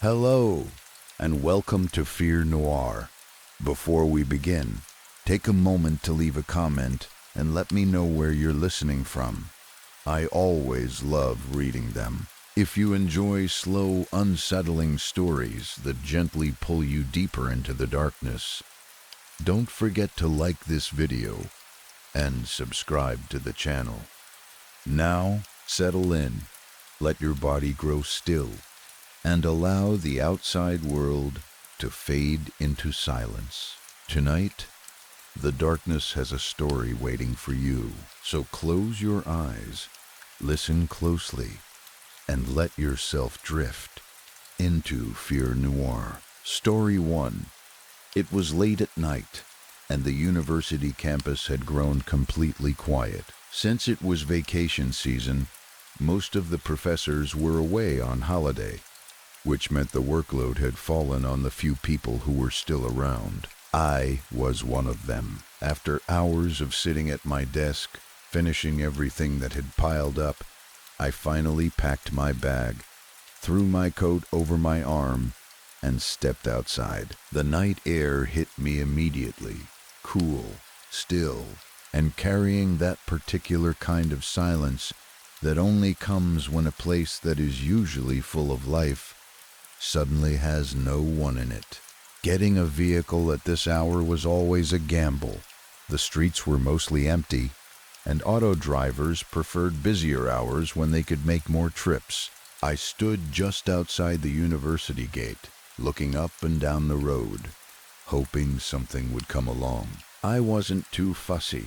Hello, and welcome to Fear Noir. Before we begin, take a moment to leave a comment and let me know where you're listening from. I always love reading them. If you enjoy slow, unsettling stories that gently pull you deeper into the darkness, don't forget to like this video and subscribe to the channel. Now, settle in, let your body grow still, and allow the outside world to fade into silence. Tonight, the darkness has a story waiting for you, so close your eyes, listen closely, and let yourself drift into Fear Noir. Story 1. It was late at night, and the university campus had grown completely quiet. Since it was vacation season, most of the professors were away on holiday, which meant the workload had fallen on the few people who were still around. I was one of them. After hours of sitting at my desk, finishing everything that had piled up, I finally packed my bag, threw my coat over my arm, and stepped outside. The night air hit me immediately, cool, still, and carrying that particular kind of silence that only comes when a place that is usually full of life suddenly has no one in it. Getting a vehicle at this hour was always a gamble. The streets were mostly empty, and auto drivers preferred busier hours when they could make more trips. I stood just outside the university gate, looking up and down the road, hoping something would come along. I wasn't too fussy.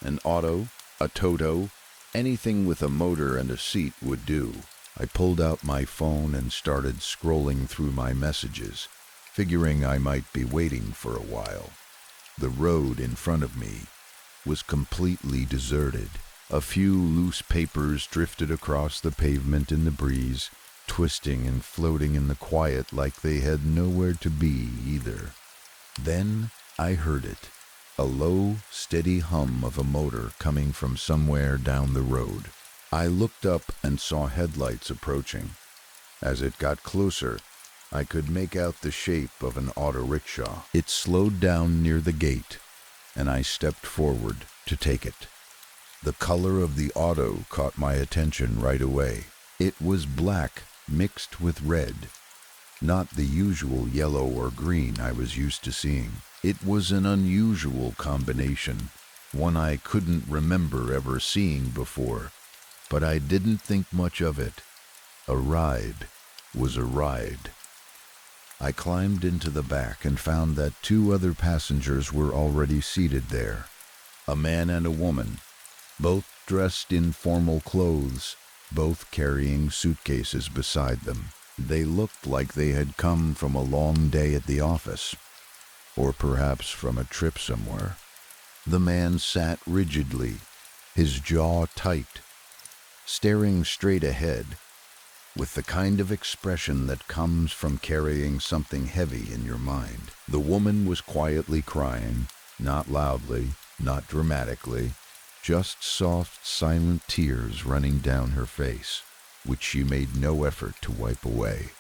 An auto, a Toto, anything with a motor and a seat would do. I pulled out my phone and started scrolling through my messages, figuring I might be waiting for a while. The road in front of me was completely deserted. A few loose papers drifted across the pavement in the breeze, twisting and floating in the quiet like they had nowhere to be either. Then I heard it, a low, steady hum of a motor coming from somewhere down the road. I looked up and saw headlights approaching. As it got closer, I could make out the shape of an auto rickshaw. It slowed down near the gate, and I stepped forward to take it. The color of the auto caught my attention right away. It was black mixed with red, not the usual yellow or green I was used to seeing. It was an unusual combination, one I couldn't remember ever seeing before. But I didn't think much of it. A ride was a ride. I climbed into the back and found that two other passengers were already seated there. A man and a woman, both dressed in formal clothes, both carrying suitcases beside them. They looked like they had come from a long day at the office, or perhaps from a trip somewhere. The man sat rigidly, his jaw tight, staring straight ahead, with the kind of expression that comes from carrying something heavy in your mind. The woman was quietly crying, not loudly, not dramatically, just soft, silent tears running down her face, which she made no effort to wipe away.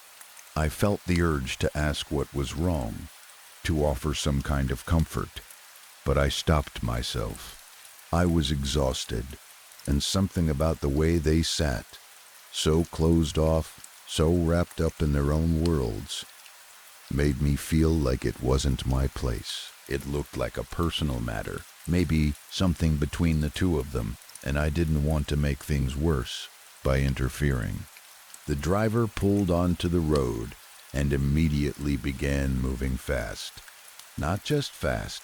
I felt the urge to ask what was wrong, to offer some kind of comfort, but I stopped myself. I was exhausted, and something about the way they sat, so closed off, so wrapped up in their own worlds, made me feel like it wasn't my place. It looked like a personal matter, maybe something between the two of them, and I didn't want to make things worse by interfering. The driver pulled onto the road and immediately began moving fast. Not just fast,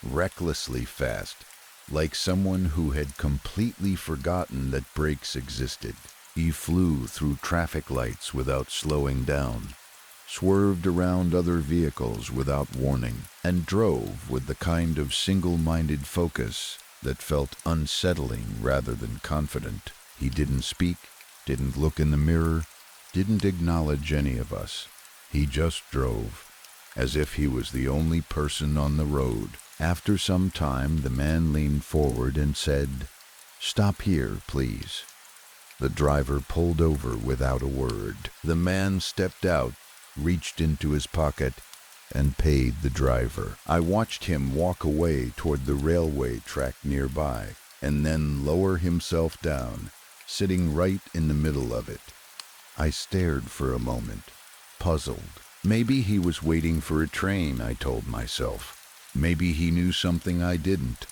recklessly fast, like someone who had completely forgotten that brakes existed. He flew through traffic lights without slowing down, swerved around other vehicles without warning, and drove with the kind of single-minded focus that felt unsettling rather than confident. He didn't speak, didn't look in the mirror, didn't acknowledge any of us. He just drove, as if he was the only person on the road. After some time, the man leaned forward and said, "Stop here, please." The driver pulled over without a word. The man stepped out, reached into his pocket, and paid the driver. I watched him walk away toward the railway track nearby, and then lower himself down, sitting right in the middle of it. I stared for a moment, puzzled. Maybe he was waiting for a train, I told myself. Maybe he knew something I didn't.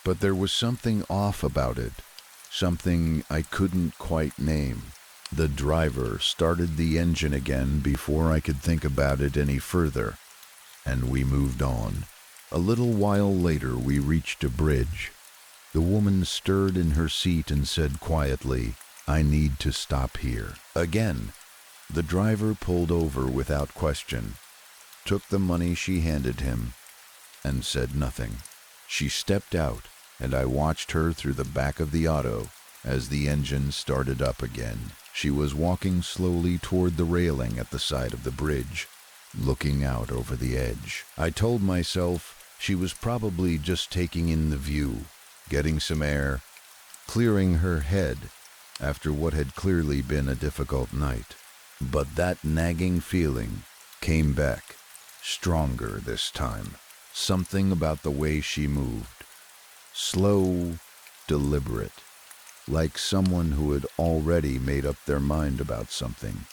But there was something off about it, something I couldn't quite name. The driver started the engine again before I could think about it any further, and we moved on. A little while later we reached a bridge. The woman stirred in her seat and said quietly, "I need to stop here." Again, the driver pulled over without question, took the money she handed him, and said nothing. She stepped out, and I watched her through the back of the auto as the engine started up again. She was walking slowly toward the railing at the side of the bridge, looking out over the edge. I told myself she was probably just taking in the view, getting some air, clearing her head after what had clearly been a difficult night. But that nagging feeling came back, stronger this time. Something about the way she moved. Slow, deliberate, like someone who had already made up their mind about something.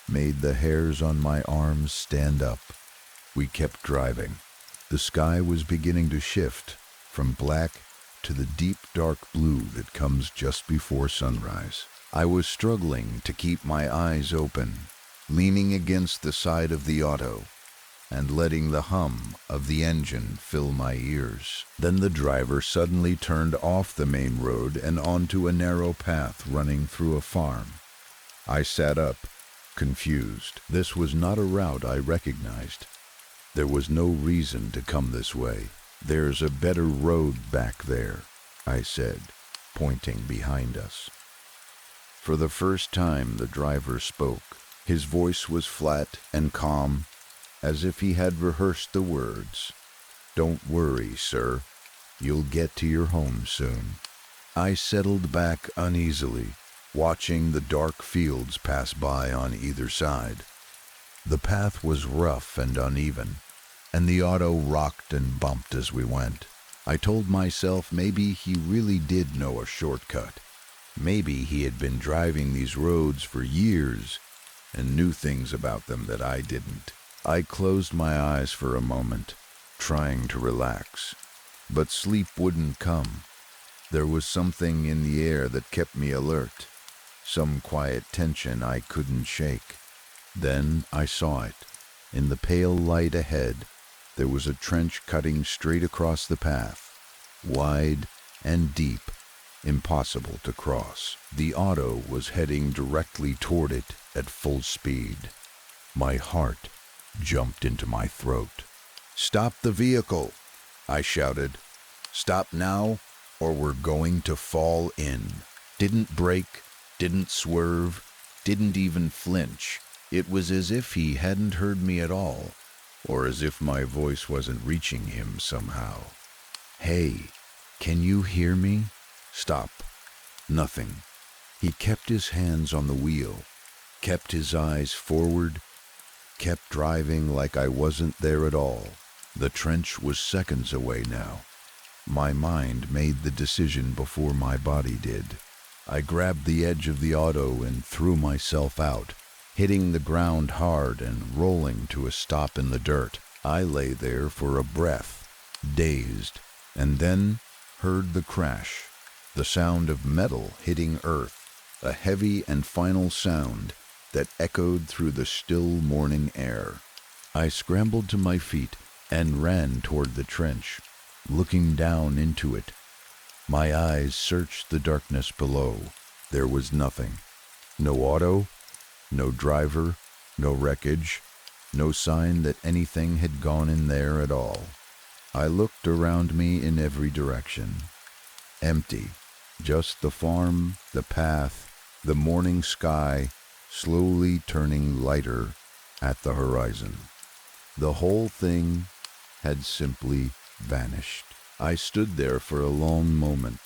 Made the hairs on my arms stand up. We kept driving. The sky was beginning to shift from black to the deep dark blue that comes just before sunrise. I was struggling to keep my eyes open, leaning against the side of the auto and letting the hum of the engine fill my ears. Then the driver suddenly turned off the main road and onto a narrow path running through a farm. I sat up, confused. This was not a route I recognized. There was no reason to come this way. "There's a better road back there," I said, pointing behind us. For the first time, the driver spoke. His voice was flat and calm, as if he had rehearsed the words. "Don't worry, sir. You'll get to your home soon." I settled back uneasily, watching the dark fields pass by on either side. The path was rough and uneven, and the auto rocked and bumped as we went. I told myself maybe he really did know a shortcut. Maybe he had been driving these roads for years and knew things about them that I didn't. I closed my eyes for a moment, trying to relax, but sleep wouldn't come. There was something in the air that kept me alert, some quiet tension I couldn't shake. Then I saw it. In the pale light ahead, there was a trench cutting straight across the path, wide and deep, impossible to cross. The auto was heading directly toward it at full speed. My heart jumped into my throat. "Stop the vehicle!" I shouted. "Stop now, or we're going to fall in." Didn't brake, didn't swerve, didn't even flinch. It was as if he hadn't heard me at all, or as if my voice wasn't reaching him somehow. "Hey, can you hear me?" "Stop." Nothing. He kept his hands on the wheel, kept his eyes forward, kept driving like I wasn't there at all. The trench was seconds away now. My mind made the decision before my body did. I grabbed the edge of the auto and threw myself out, hitting the ground hard and rolling to a stop in the dirt. I lay there for a breath, dazed, and then heard the crash, the sound of metal hitting earth, a heavy and final sound that echoed through the still morning air. I scrambled to my feet and ran toward the trench, looking down into it. My eyes searched the darkness below. There was nothing. No auto, no driver, no wreckage, no sign that anything had gone in there at all. I looked around me in every direction. Empty. Just the farm, the path, the morning sky, slowly turning lighter at the horizon. The whole thing had simply vanished. I stood there for a long moment,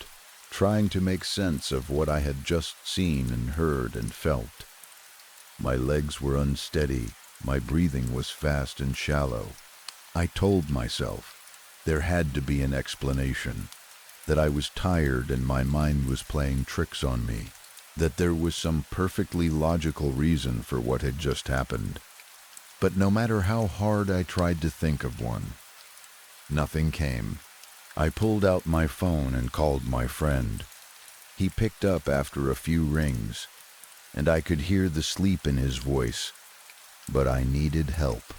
trying to make sense of what I had just seen and heard and felt. My legs were unsteady, My breathing was fast and shallow. I told myself there had to be an explanation, that I was tired and my mind was playing tricks on me, that there was some perfectly logical reason for what had just happened. But no matter how hard I tried to think of one, nothing came. I pulled out my phone and called my friend. He picked up after a few rings, and I could hear the sleep in his voice, but I needed help,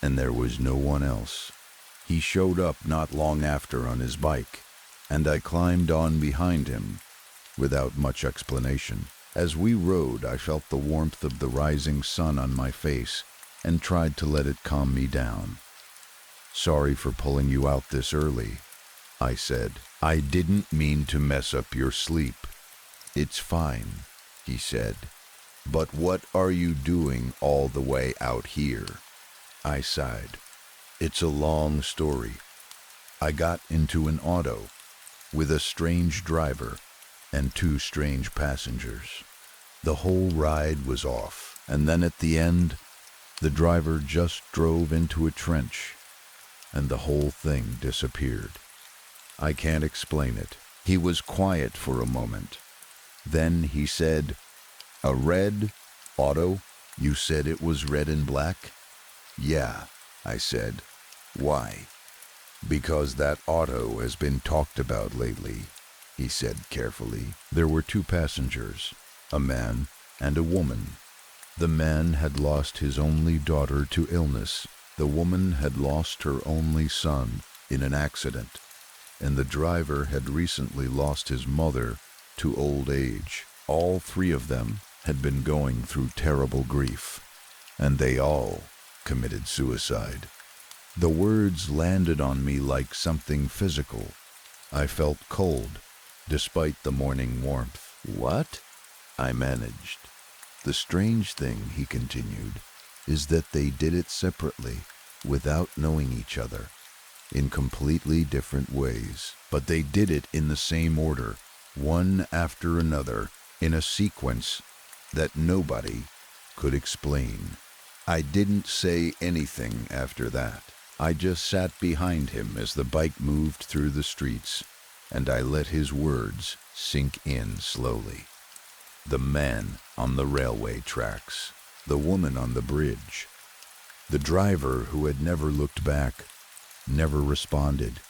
and there was no one else. He showed up not long after on his bike, and I climbed on behind him without much explanation. As we rode, I felt the warmth of the rising sun on my face and tried to let it calm me down. "Sorry for pulling you out this early," I said. "I didn't mean to mess up your sleep." "It's fine," he said. "But what are you doing all the way out here?" I sighed. "It's a long story. I got into an auto with a strange driver and 2 strange passengers. The whole ride was off, and then at the end, the driver just drove into a trench, and the whole thing disappeared. I can't explain it." He was quiet for a moment. Then he said, "A red auto? You said it was red and black?" "Yeah," I said. "Why?" "Because that auto has been talked about lately," he said carefully. There were 2 passengers, a man and a woman. The man had lost his only daughter to illness. The woman had lost her only son in an accident, and the driver had recently lost his mother to old age. All 3 of them had been going through terrible grief, and they all committed suicide. The words landed on me like something physical. I felt cold, despite the morning warmth. "What?" I managed. "The strange thing," he continued, "is that they did it separately, without knowing each other, in completely different ways. But they did it in the same order, one after another, in a sequence that nobody could explain." I didn't say anything after that. I just sat behind him as the bike moved through the streets, and I let his words sink in slowly. The man on the railway tracks, the woman on the bridge, the driver who had never looked back, never responded,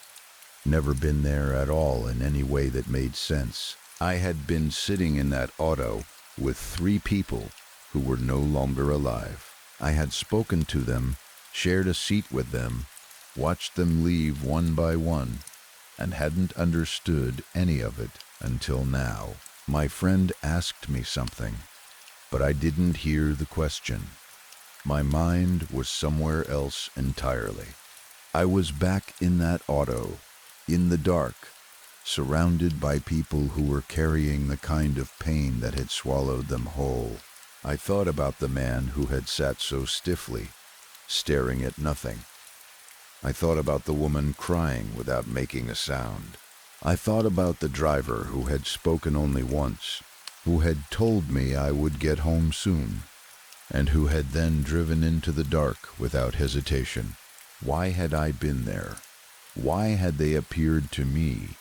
never been there at all in any way that made sense. I had been sitting in that auto with 3 people who were no longer alive. I had spoken to them, shared a seat with them, watched them leave one by one, and hadn't understood any of it until now. My friend asked me something, but I didn't hear the question. My mind was somewhere else entirely. I was back in that auto, in the dark, surrounded by people who were carrying the kind of pain that had swallowed them whole. I thought about the man who had sat so stiffly, staring at nothing. I thought about the woman crying without making a sound. I thought about the driver who had spoken only once, who had told me I would get home soon, and who had then driven into the dark without hesitation. Why had I been there? Why had they appeared to me,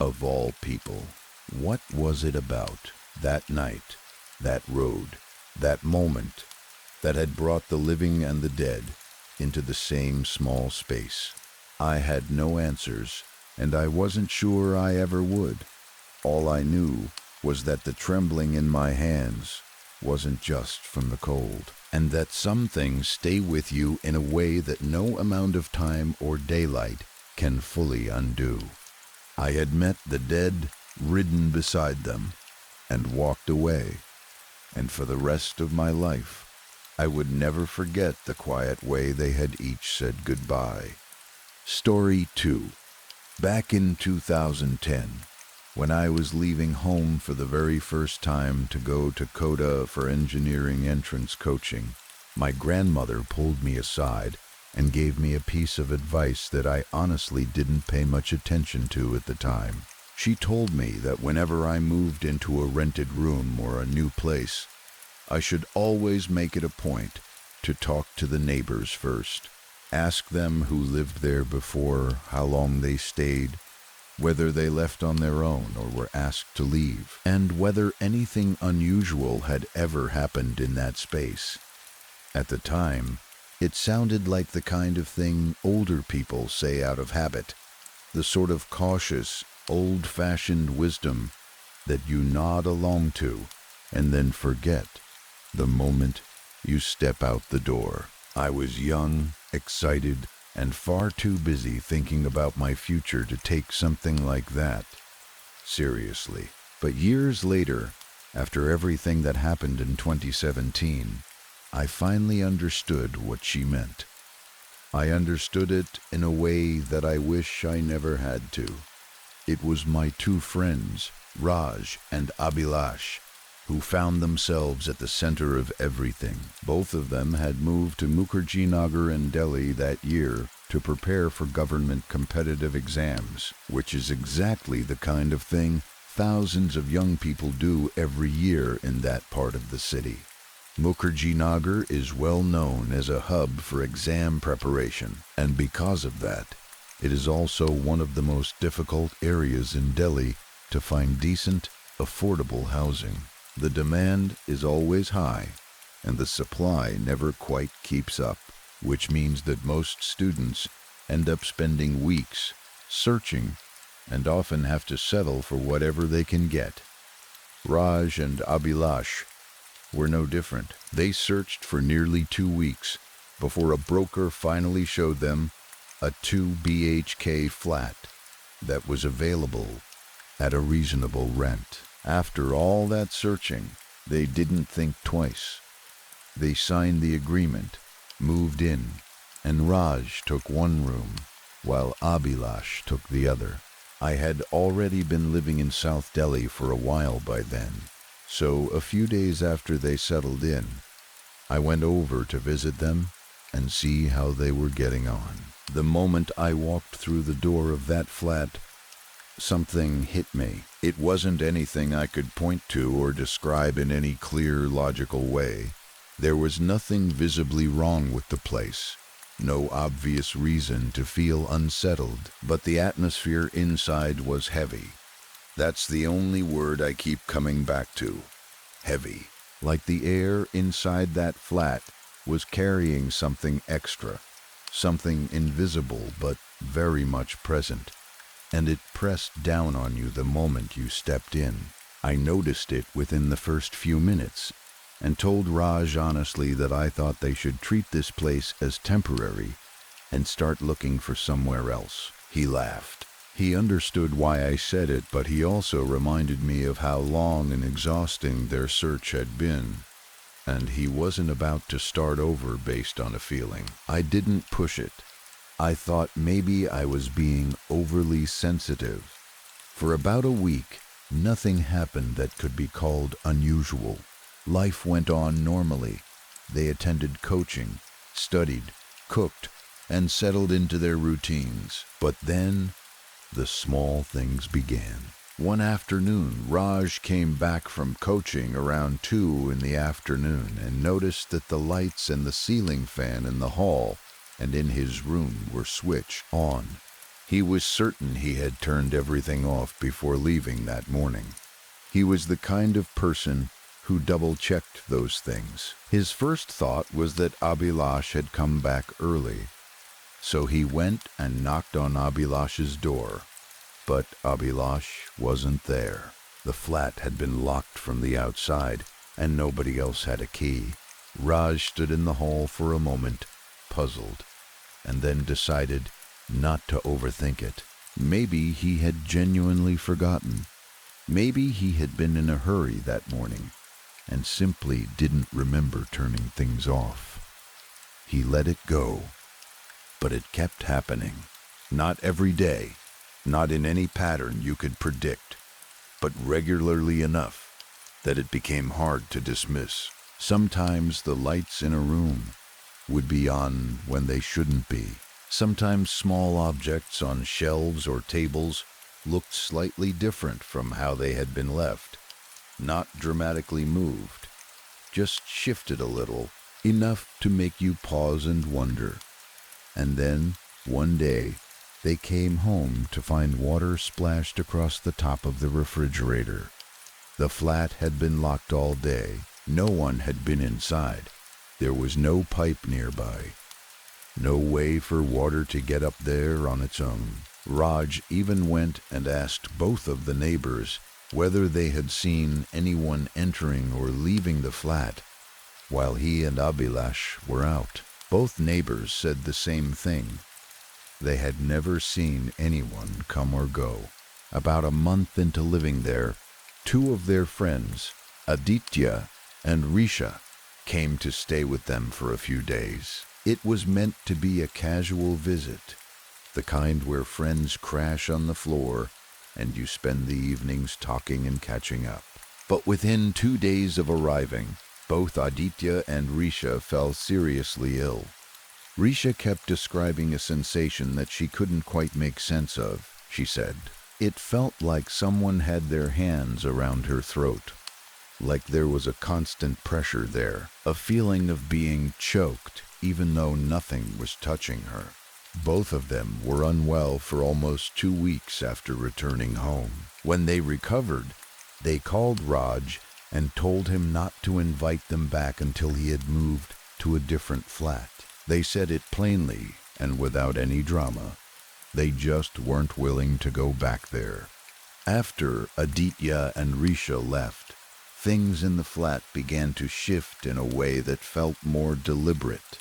of all people? What was it about that night, that road, that moment, that had brought the living and the dead into the same small space? I had no answers, and I wasn't sure I ever would. All I knew was that the trembling in my hands wasn't just from the cold, and that some things stay with you in a way that no amount of time or daylight can fully undo. I had met the dead, ridden beside them, and walked away, and for the rest of my life, I would never forget the quiet way they had each said goodbye. Story 2. Back in 2010, when I was leaving home for the very first time to go to CODA for engineering entrance coaching, my grandmother pulled me aside and gave me a piece of advice that I honestly didn't pay much attention to at the time. She told me that whenever I moved into a rented room or a new place, I should always make it a point to talk to the neighbors first. Ask them who lived there before, how long they stayed, whether they left on their own or were asked to leave, and whether anything unusual had ever happened in that space. At the time, it sounded like the kind of thing older people say out of habit, the sort of cautious, old-fashioned wisdom that you nod along to and then forget the moment you step out the door. I was young, excited, and far too busy thinking about my future to take something like that seriously. But years later, after everything that happened in 2017, I finally understood what she meant. I understood it in a way that I wish I never had to. It was my two friends, Raj and Abhilash, who found themselves at the center of everything. Both of them had moved to Mukherjee Nagar in Delhi that year to prepare for government competitive exams, which is exactly the kind of thing thousands of young people do every year in that part of the city. Mukherjee Nagar is well known as a hub for exam preparation, and because of that, it is also one of the most difficult areas in Delhi to find decent, affordable housing. The demand is always high, and the supply never quite keeps up, which means that most students end up spending weeks searching and often have to settle for whatever they can get. Raj and Abhilash were no different. They searched for nearly 2 weeks before a broker finally showed them a 2 BHK flat that was available at a reasonable rent. After all that searching, they didn't think twice. They signed the agreement, moved in, and Raj took one room, while Abhilash took the other. I had already been living in South Delhi for a while by then, so a few days after they settled in, I went over to visit them and see how they were getting on. The moment I walked through the door of that flat, something hit me. It wasn't anything I could point to or describe in any clear, logical way. There was nothing visibly wrong with the place, no obvious reason to feel unsettled, but the atmosphere inside was heavy. That's the only word I keep coming back to. Heavy. Like the air inside that flat was carrying something extra, something invisible but very much present, and it pressed down on you the moment you stepped in. I noticed it within the first few minutes, and told Raj honestly that I thought they should treat this place as temporary and start looking for somewhere else. He laughed. He understood why I said it, but he also reminded me of how long and exhausting their search had been, and he wasn't about to start over based on a feeling. I didn't push it. I thought maybe I was being overly sensitive. For about a week, nothing happened that could be called unusual. Life went on normally. They attended coaching, studied, cooked, and settled into their routines. But then, the small things began. One afternoon, Raj came back from coaching around 2 in the afternoon and noticed that the lights and the ceiling fan in the hall and in his room were switched on. He was certain he had turned everything off before leaving that morning. He was the kind of person who double-checked those things. His first thought was that Abhilash had come back early, so he went and knocked on Abhilash's door. But Abhilash wasn't there. The flat had been locked from the outside, and nobody else had a key. Raj stood in the hall for a moment, puzzled, and then decided not to overthink it. Maybe he had genuinely forgotten. Maybe he had been in a hurry that morning and simply didn't remember turning things off. He let it go, but it kept happening. Not every day, not in any pattern you could predict, but regularly enough that it became hard to dismiss. Sometimes the lights in a room would be on when they shouldn't be. Sometimes small objects on shelves or tables looked slightly different from how they had been left. Not dramatically moved, just shifted a little enough to make you pause and wonder. And then, one day, they came home to find water splashed across the top of the refrigerator. The flat had been locked all day. No one had been inside. There was no pipe nearby. No way for water to get up there on its own. Raj even went and asked both of the neighbors whether they had seen anyone entering or leaving the flat while he and Abhilash were out. Both neighbors said the same thing. They had never seen anyone come or go. About a month into living there, two of their friends, Aditya and Risha, came to stay with them for a few days. It was meant to be a casual visit, the kind where friends crash on the floor and you spend the evenings talking and catching up. But within 2 days of arriving, both Aditya and Risha fell seriously ill. Risha kept describing a sensation that she couldn't quite make sense of. She said, "It felt like someone had their hands around her throat, like there was a constant pressure there, a feeling of being choked even though nothing was touching her." Both of them were unwell for almost 2 weeks after returning home. When they recovered, they called Raj and told him not to invite them back until he had moved to a different flat. They said it plainly and without any drama. They just weren't willing to go back there. After Aditya and Risha left, things in the flat began to shift in a way that felt more deliberate,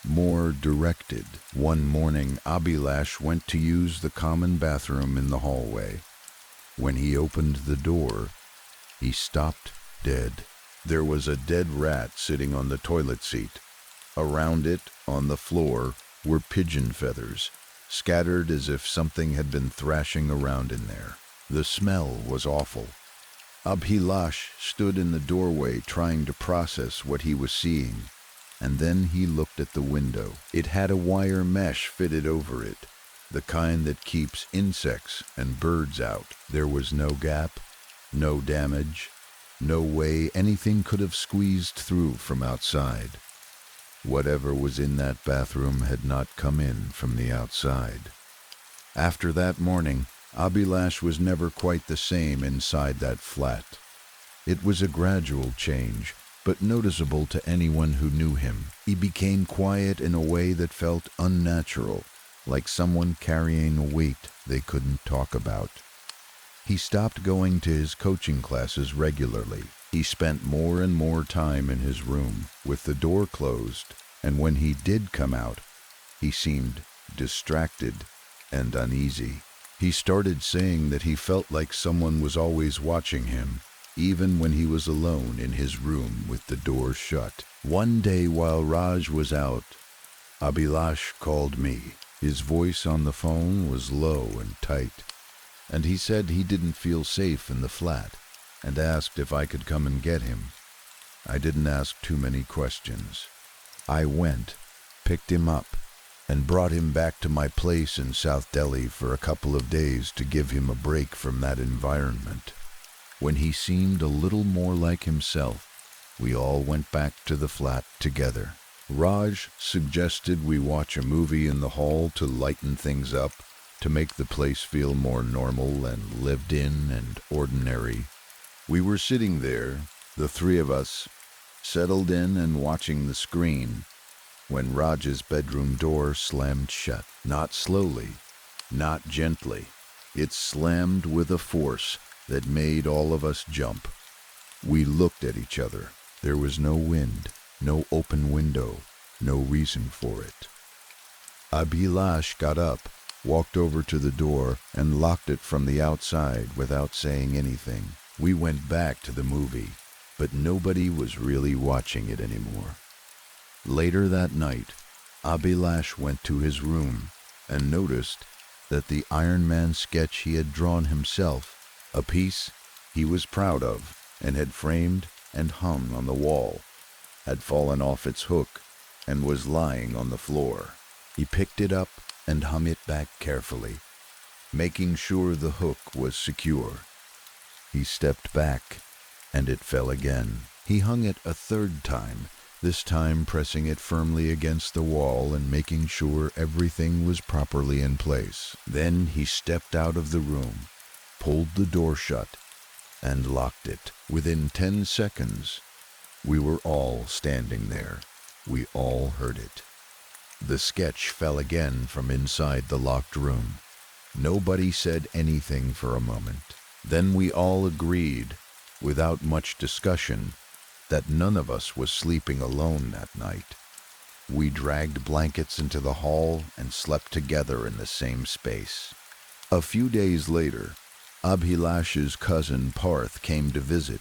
more directed. One morning, Abhilash went to use the common bathroom in the hallway. When he opened the door, he stopped dead. There was a dead rat sitting on the toilet seat. Around it, on the floor, were pigeon feathers, scattered as if something had been thrashing around in there. The smell was awful. Abhilash stood in the doorway trying to process what he was seeing, and then he looked at the window. It had a wire mesh fitted over it, the kind that keeps insects and birds out. There was no gap, no damage, no way anything could have squeezed through from outside. Whatever was in that bathroom had not come in from the outside. After that morning, Abhilash was never quite the same inside that flat. It was a gradual change, but noticeable to anyone who knew him. He became quiet in a way that felt unnatural, like someone carrying a weight they couldn't talk about. He stopped going to his coaching classes regularly. He spent more and more time in his room, with the door closed, and when he did come out, he seemed distracted and uneasy. He started saying that he felt like someone was always watching him, even when he was alone in his room with the door shut. One day while Raj was out, Abhilash called me. His voice on the phone was low and tight, and he said he didn't feel safe in the flat, and asked if I could come and get him. I didn't ask too many questions. I went, picked him up, and brought him back to my place in South Delhi for a couple of days to give him a break from that environment. When he seemed a little more like himself, we all went back to the flat together. Raj suggested we watch a movie in the hall to lighten things up, to make the place feel more normal and lived in and ordinary. We were sitting there, the three of us, settled in and watching the screen, when Raj's bedroom door slammed shut. Not slowly, not gently. It slammed with a force that made all of us jump. We looked at each other. There was no wind, no open window, no reason for it. Abhilash got up, walked over to the door, and locked it from the outside without saying anything. We went back to the movie, but nobody was really watching it anymore. Later that night, Abhilash went to his room and noticed that the Iron Man sketch he had drawn himself, a piece he was proud of and had framed and hung on the wall, had fallen off its hook and was lying on the floor. He picked it up and hung it back carefully, making sure the hook was secure. He stepped back, and it fell again. He hung it a third time, this time pressing it firmly against the wall and making sure everything was properly in place. Then he stepped out of the room, pulled the door shut, and locked it. Within 10 seconds, we were all standing there. We all heard it. The sketch fell again from inside the locked room. Nobody said anything for a moment. Then we all agreed, without much discussion, that none of us was sleeping alone that night. We dragged blankets into the hall and slept together in the same space. A few days later, Abhilash's cousin Parth came to visit.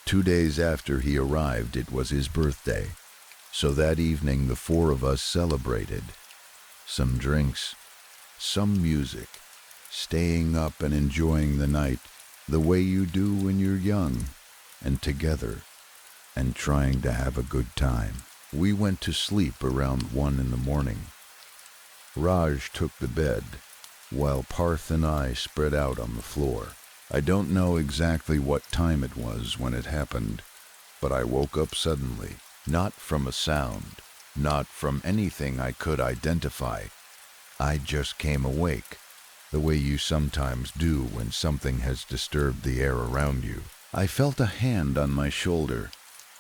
2 days after he arrived, it was his birthday. So that evening the 4 of us celebrated. Some drinks, some music, staying up and enjoying the night the way you do when you're young and together, and trying to have a good time. We went to sleep around 1 in the morning. Raj took the bed, while Parth and I spread out on the floor. I don't know exactly what time it was when it happened, but I woke up suddenly, not from a sound, not from anything I could identify. I just came awake, the way you sometimes do when something has disturbed the air around you. I felt a hand on my shoulder,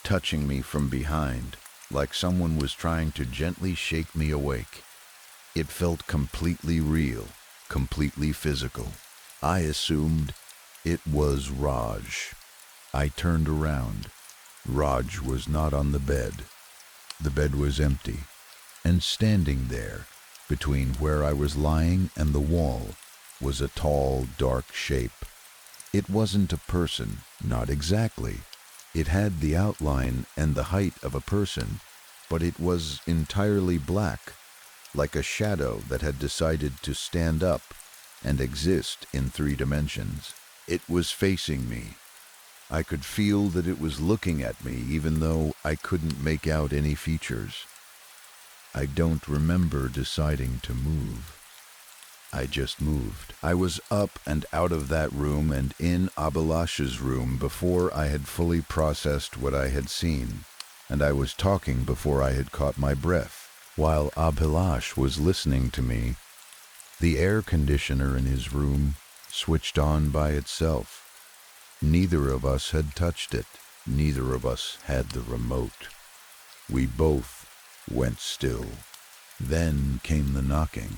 touching me from behind, like someone was trying to gently shake me awake. It felt completely real, completely physical. I assumed it was Raj. I turned around. Raj was not on the bed. The bed was empty, and standing there, between where I was lying and the wall, was a tall, dark shape. It wasn't a person, not exactly. It had the outline and the height of a person, but it was entirely black, like a shadow that had decided to stand up and exist in 3 dimensions. It was facing me. I could feel that it was looking at me, even though I couldn't make out any features. I don't remember deciding to move. I just moved. I was up and out of that room and in Abhilash's room before I had fully processed what I had seen, and I was talking before I had caught my breath. While Abhilash was listening to me, the air conditioner in his room switched on by itself. Neither of us had touched it. Neither of us had the remote. We both went still. Then came the knocking.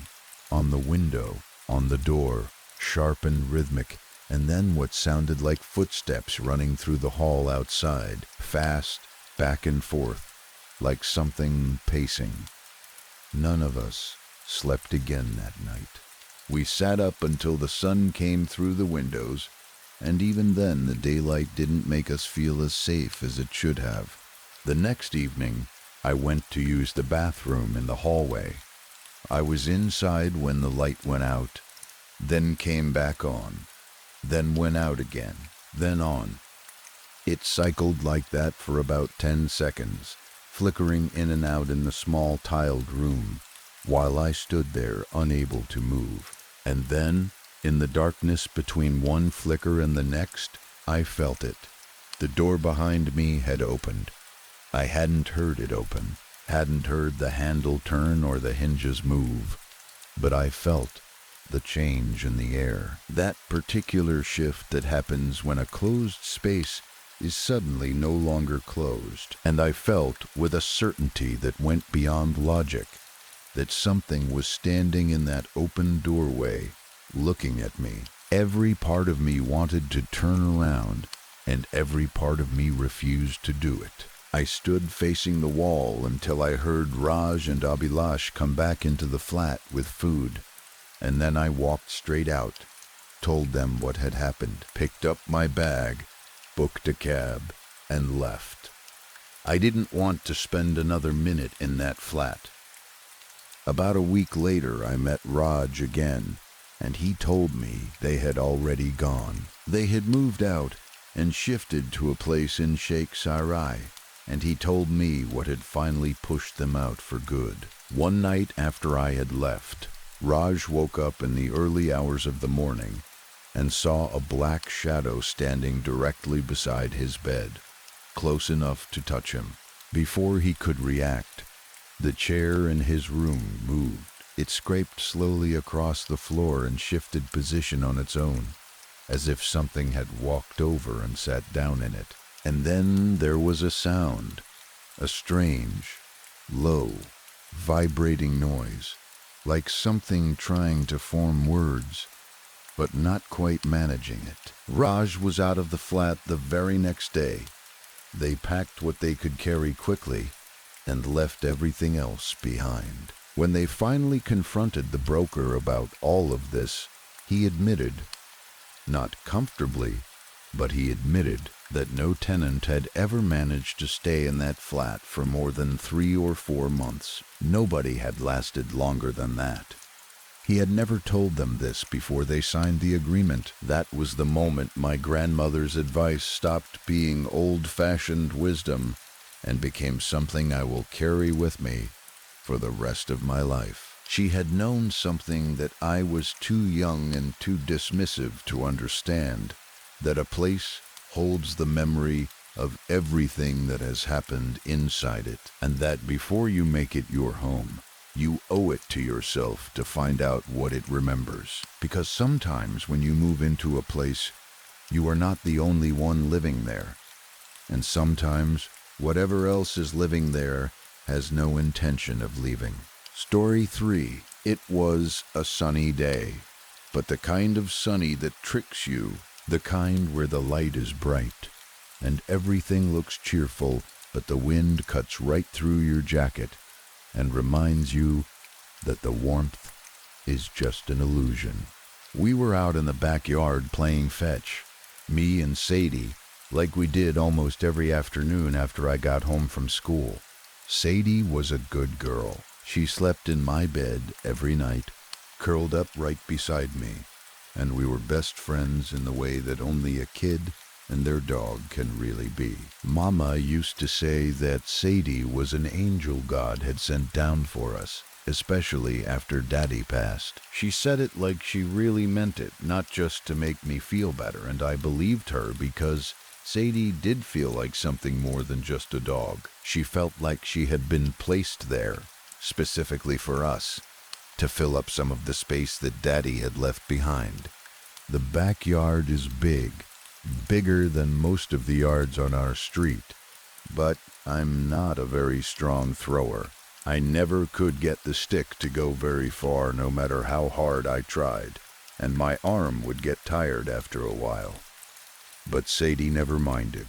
On the window, on the door, sharp and rhythmic, and then what sounded like footsteps running through the hall outside, fast, back and forth, like something pacing. None of us slept again that night. We sat up until the sun came through the windows, and even then the daylight didn't make us feel as safe as it should have. The next evening, I went to use the bathroom in the hallway. I was inside when the light went out, then came back on, then went out again, then on. It cycled like that for about 10 seconds, flickering in and out in the small tiled room, while I stood there unable to move. And then, in the darkness between one flicker and the next, I felt it. The door behind me had opened. I hadn't heard it open, hadn't heard the handle turn or the hinges move, but I felt the change in the air. That particular shift that happens when a closed space is suddenly no longer closed, and I felt with a certainty that went beyond logic that something was standing in that open doorway, looking at me. Every part of me wanted to turn around, and every part of me refused to do it. I stood facing the wall until I heard Raj and Abhilash come back into the flat with food, and then I walked straight out, told them what had happened, picked up my bag, booked a cab, and left. I didn't want to spend another minute in that flat. About a week later, I met Raj again, and he told me they had already gone. They had moved out and shifted to a place in Sheikh Sarai, and he told me what had finally pushed them out for good. One night after I had left, Raj woke up in the early hours of the morning and saw a black shadow standing directly beside his bed, close enough to touch him. Before he could react, the chair in his room moved. It scraped slowly across the floor and shifted position on its own, as if something had walked over and sat down in it. And then there was a sound, a strange, low, vibrating noise, like something trying to form words, but not quite managing it. Raj was out of the flat the very next day. They packed what they could carry quickly and left everything else behind. When they finally confronted the broker about all of this, he admitted, not comfortably, but he admitted that no tenant had ever managed to stay in that flat for more than 3 or 4 months. Nobody had lasted longer than that. He had never told them this before they signed the agreement. That was the moment my grandmother's advice stopped being old-fashioned wisdom and became something I will carry with me for the rest of my life. She had known something that I was too young and too dismissive to understand, that a place holds the memory of everything that has happened inside it, and that before you make it your home, you owe it to yourself to find out what it remembers. Because sometimes when you move into a place, you are not the only one living there. And sometimes whatever else is living there has no intention of leaving. Story 3. It was a sunny day, but the kind of sunny that tricks you, the kind where the light is bright, and everything looks cheerful, but the wind cuts right through your jacket and reminds you that the warmth is just an illusion. We were out in the backyard playing fetch, me and Sadie, like we did almost every afternoon after I got home from school. Sadie was a good girl. She slept in my bed every night, curled up right beside me, and we were best friends in the way that only a kid and their dog can really be. Mama used to say that Sadie was an angel God had sent down for us, especially after Daddy passed. She said it like she really meant it, not just to make me feel better, and I believed her because Sadie did feel like something more than just a dog. She felt like she had been placed there, specifically for us, to fill up some of the space that Daddy had left behind. The backyard is big, bigger than most of the yards on our street, but I'm not a very strong thrower. I never could get the stick to go very far no matter how hard I tried, and my arm would get tired after a while. But Sadie never minded.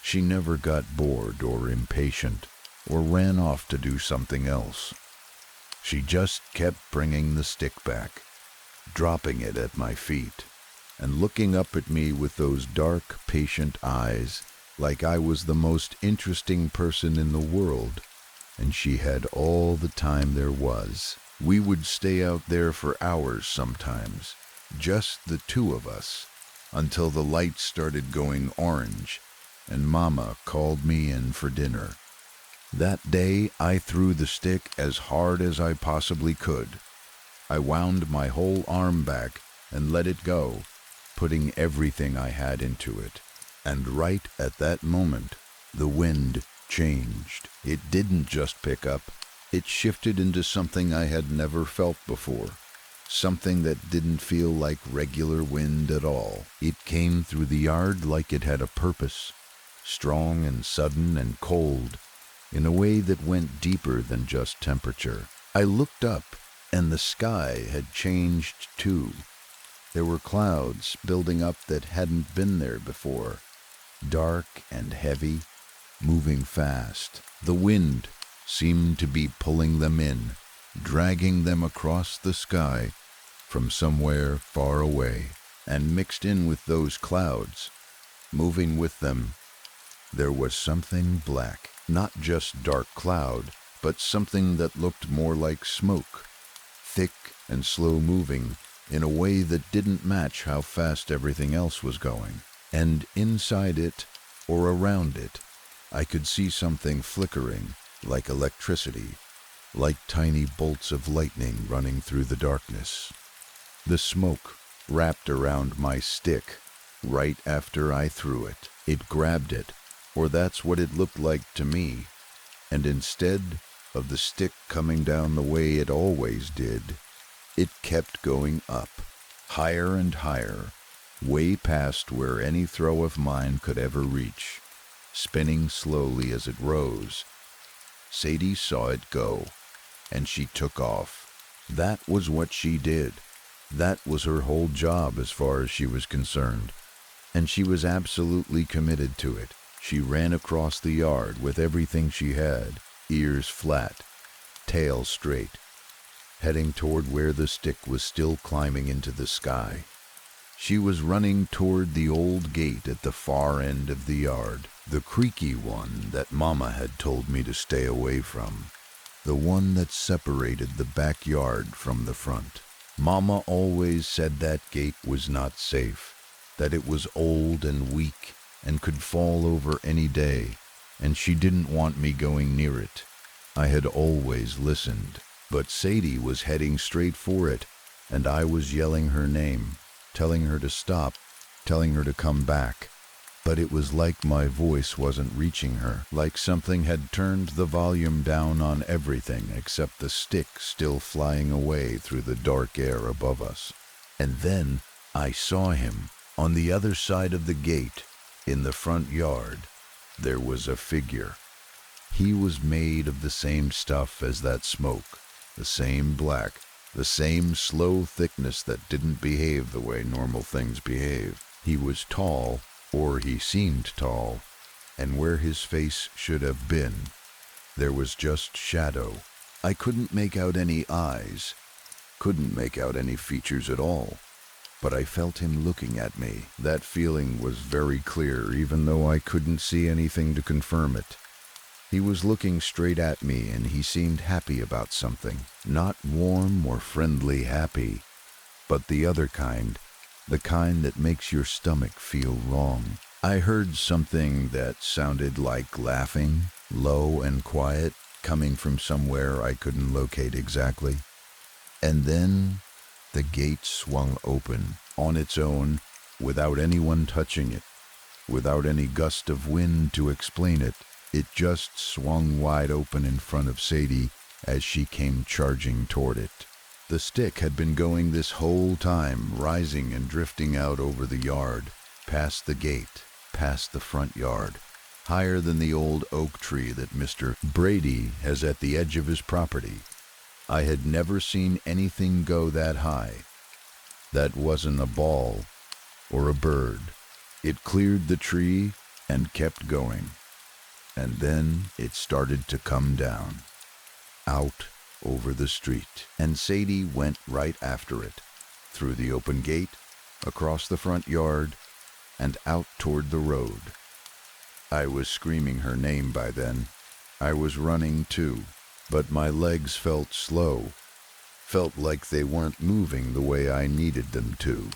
She never got bored or impatient or ran off to do something else. She just kept bringing the stick back, dropping it at my feet, and looking up at me with those dark, patient eyes like I was the most interesting person in the world, and she had all the time there was. We would stay out there for hours sometimes, just the two of us, until the lights started going orange, and Mama called me in for dinner. That day, I threw the stick as hard as I possibly could. I wound my whole arm back and let it go, putting everything I had into it. And right at that moment, the wind changed. It didn't just pick up, it shifted into something I had never felt before. Something that didn't feel like regular wind at all. It came through the yard like it had a purpose, strong and sudden and cold, in a way that went deeper than just temperature. I looked up, and the sky had changed too. There were clouds building up that hadn't been there before, dark and heavy, moving fast. The wind seemed to be pulling them in, dragging them across the sky from somewhere far away, and mixed in with those clouds, moving with them, there was something black. Not just dark cloud, but something that looked more like smoke, thick and slow-moving in a way that didn't match how fast everything else was going. And inside it, or around it, I could see something flickering, like electricity, like tiny bolts of lightning running through the darkness. The smoke wrapped around my stick right after I threw it. It grabbed it, or that's what it looked like to me, And instead of the stick coming down the way it always did, it kept going up, higher and higher, way past where any throw of mine could ever reach, spinning slowly as it rose. Sadie saw it go, and she took off. That was what she did. That was her whole job as far as she was concerned, and she was absolutely committed to it. She ran across the yard with everything she had, ears flat, tail straight, heading toward where the stick was still climbing into the sky. She was running toward the old gate at the far end of the yard, the creaky one that Mama had told me to stay away from, the one that separated the backyard from the front. Mama always said that gate was not safe, that it was old and weak and could fall over any day, and she didn't want me going near it. I had always listened, but Sadie was heading straight for it, and I was yelling her name, telling her to stop, telling her to come back. But it was like my voice wasn't reaching her, like something had turned the volume down on everything except the stick still flying away through the dark air above us. And then I saw him, on the other side of the gate, in the front yard. There was a figure. He was made of the same stuff as that smoke, the same black, the same slow thickness that didn't behave the way normal things behave. He was tall, or he seemed tall, and where his face should have been, there was just shadow. I couldn't make out any eyes, couldn't make out any features at all, but I felt him looking at me. That feeling was very clear, even though I couldn't see anything to confirm it. He was looking straight at me, and he seemed happy about something. Not warm or friendly happy, but the other kind, the kind that makes your stomach feel wrong. I heard something that sounded like laughing, low and quiet, coming from somewhere I couldn't locate exactly. And then the gate swung open, on its own, without anyone touching it, without any gust of wind to explain it. It just swung wide open in front of Sadie as she came charging toward it. The stick had been going this whole time, rising and drifting out over the yard, past the gate, past the front yard, higher than the old oak tree that Mr. Brady has at the edge of his property. I had never seen anything go that high. That wasn't a ball or a bird. It cleared the tree and kept going. And then it started to come down, out over the street, and Sadie went right after it, through the open gate, across the front yard, and out toward the road. I was screaming her name by then. I was running too, but my legs felt slow, felt like they weren't moving the way I needed them to,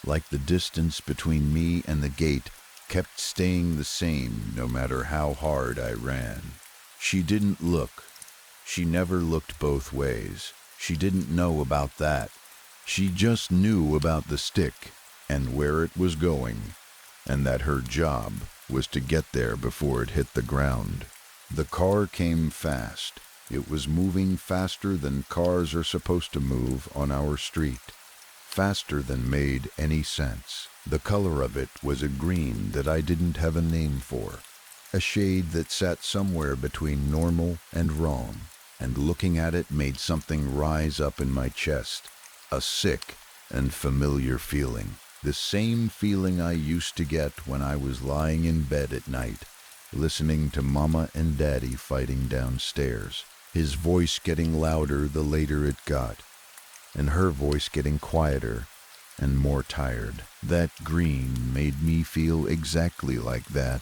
like the distance between me and the gate kept staying the same no matter how hard I ran. She didn't look. She never looked both ways. She didn't know about that. She just knew about the stick and where it was going, and that her job was to get there before it hit the ground. The car came fast. It was moving faster than cars are supposed to move on our street, faster than made any sense. The color of it was a green that I didn't have a name for, a shade that sat somewhere between normal and wrong, and looking at it made something rise up in my chest, a sick and familiar feeling, the same feeling I used to get when I was lying in bed at night, listening to Mama and Daddy fighting downstairs, his voice getting louder the later it got, and her voice getting quieter and more tired. That green made me feel exactly like that.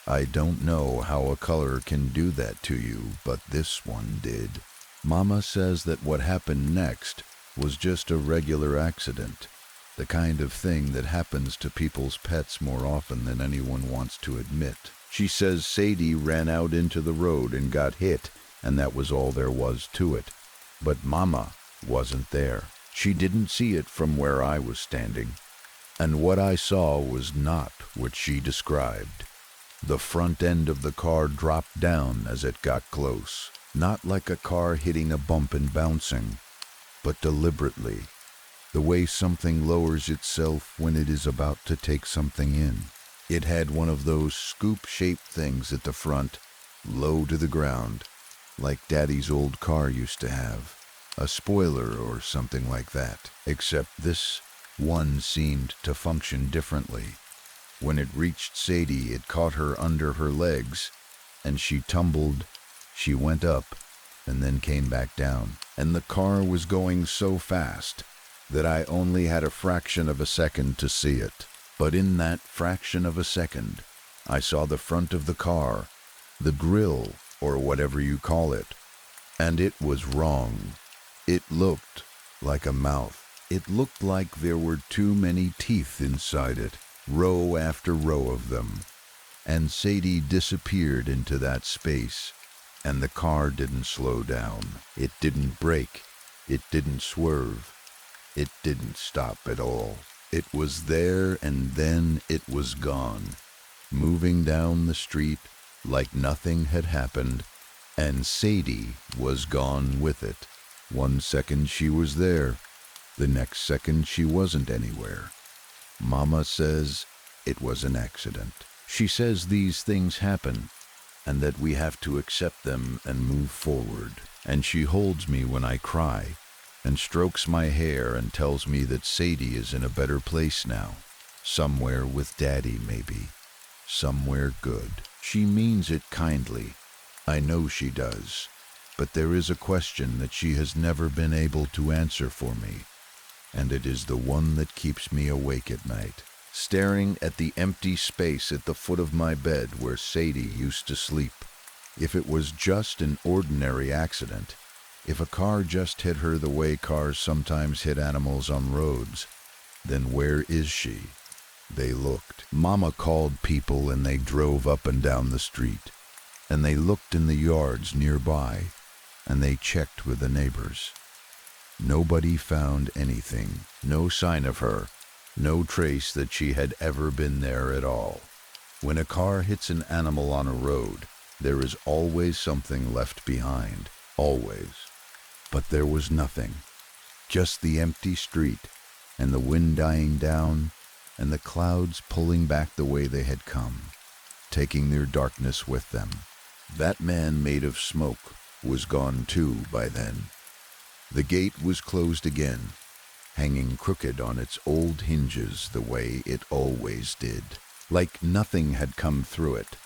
I don't know how a color can do that to you, but this one did. Mama says that what happened next was just a regular accident, the kind of thing that happens to people's pets more often than anyone wants to admit. She says Sadie ran out into the road and got hit, and that was all there was to it. But Mama wasn't there. She didn't see it from where I was standing, and what I saw was not what she described. The front end of the car dropped down as it got close, not like a car hitting a bump and bouncing, but deliberately, the way something lowers itself when it is about to take something in. It had one of those scoop-shaped things at the front, low to the ground, like Daddy's old car used to have, a spoiler or something like that, except this one seemed to function differently. When it reached Sadie, it caught her under her legs, and she tumbled. She went up, and then came back down. And the car was going so fast that I only had a fraction of a second to see it. But in that fraction of a second, I saw the front of the car, the grille, or whatever you call it, and it was wrong. It looked like a mouth. It looked like there were too many teeth inside it, row after row of them. And Sadie disappeared into that space, and the car didn't slow down. It didn't brake. It didn't swerve. It didn't stop at all. It was there, and then it was gone, moving down the street like nothing had happened, and Sadie was gone with it. 1 second she was there, the next second she wasn't anywhere. Mama says it was an accident. She says these things happen, and that we have to accept them and move forward. And she holds me when I cry, and strokes my hair and tells me that Sadie is in a better place now. Somewhere with Daddy, maybe. Somewhere good. She means it kindly. I know she does. But there is a question that she has never been able to answer for me, and it is the one that keeps me awake at night, staring at the empty space at the foot of my bed where Sadie used to sleep. If it was just an ordinary accident, if a car just hit her the way cars sometimes hit animals on roads, then where is she? They looked. Mama called people and they drove up and down the street, and they looked in the yards nearby, and they checked with the neighbors. Nobody found anything, no sign of her, no trace that she had ever been there at all. When a car hits an animal on a road, there is always something left behind, always. But there was nothing, just the empty street, and the wind dying down, and the clouds pulling back the way they had come, taking their darkness with them. That man made of smoke was gone too by then. The gate was closed again, hanging crooked on its old hinges the way it always did, like nothing had come through it,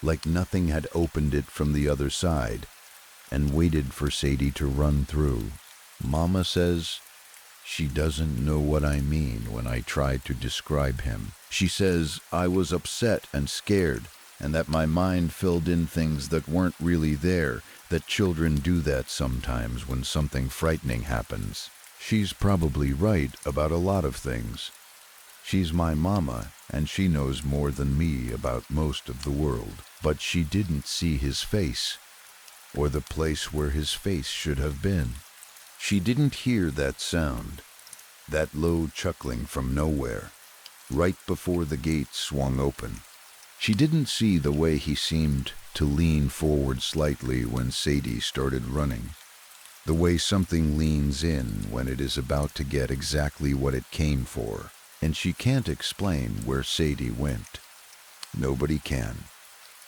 like nothing had opened it from the other side and waited for Sadie to run through. Mama says she doesn't know what I mean when I try to describe him. She says I was upset and scared, and that my mind filled in things that weren't really there, that children do that sometimes when something frightening happens. She's probably right about a lot of things. She's my mama, and she knows more than me about most of the world. But she didn't see his face, or the place where his face should have been. She didn't hear that sound, that low chuckling from nowhere, right before the gate swung open. She didn't see the way he seemed to lean forward slightly when Sadie started running, the way something leans in when it is about to get exactly what it came for, and she can't explain where Sadie went. Nobody can.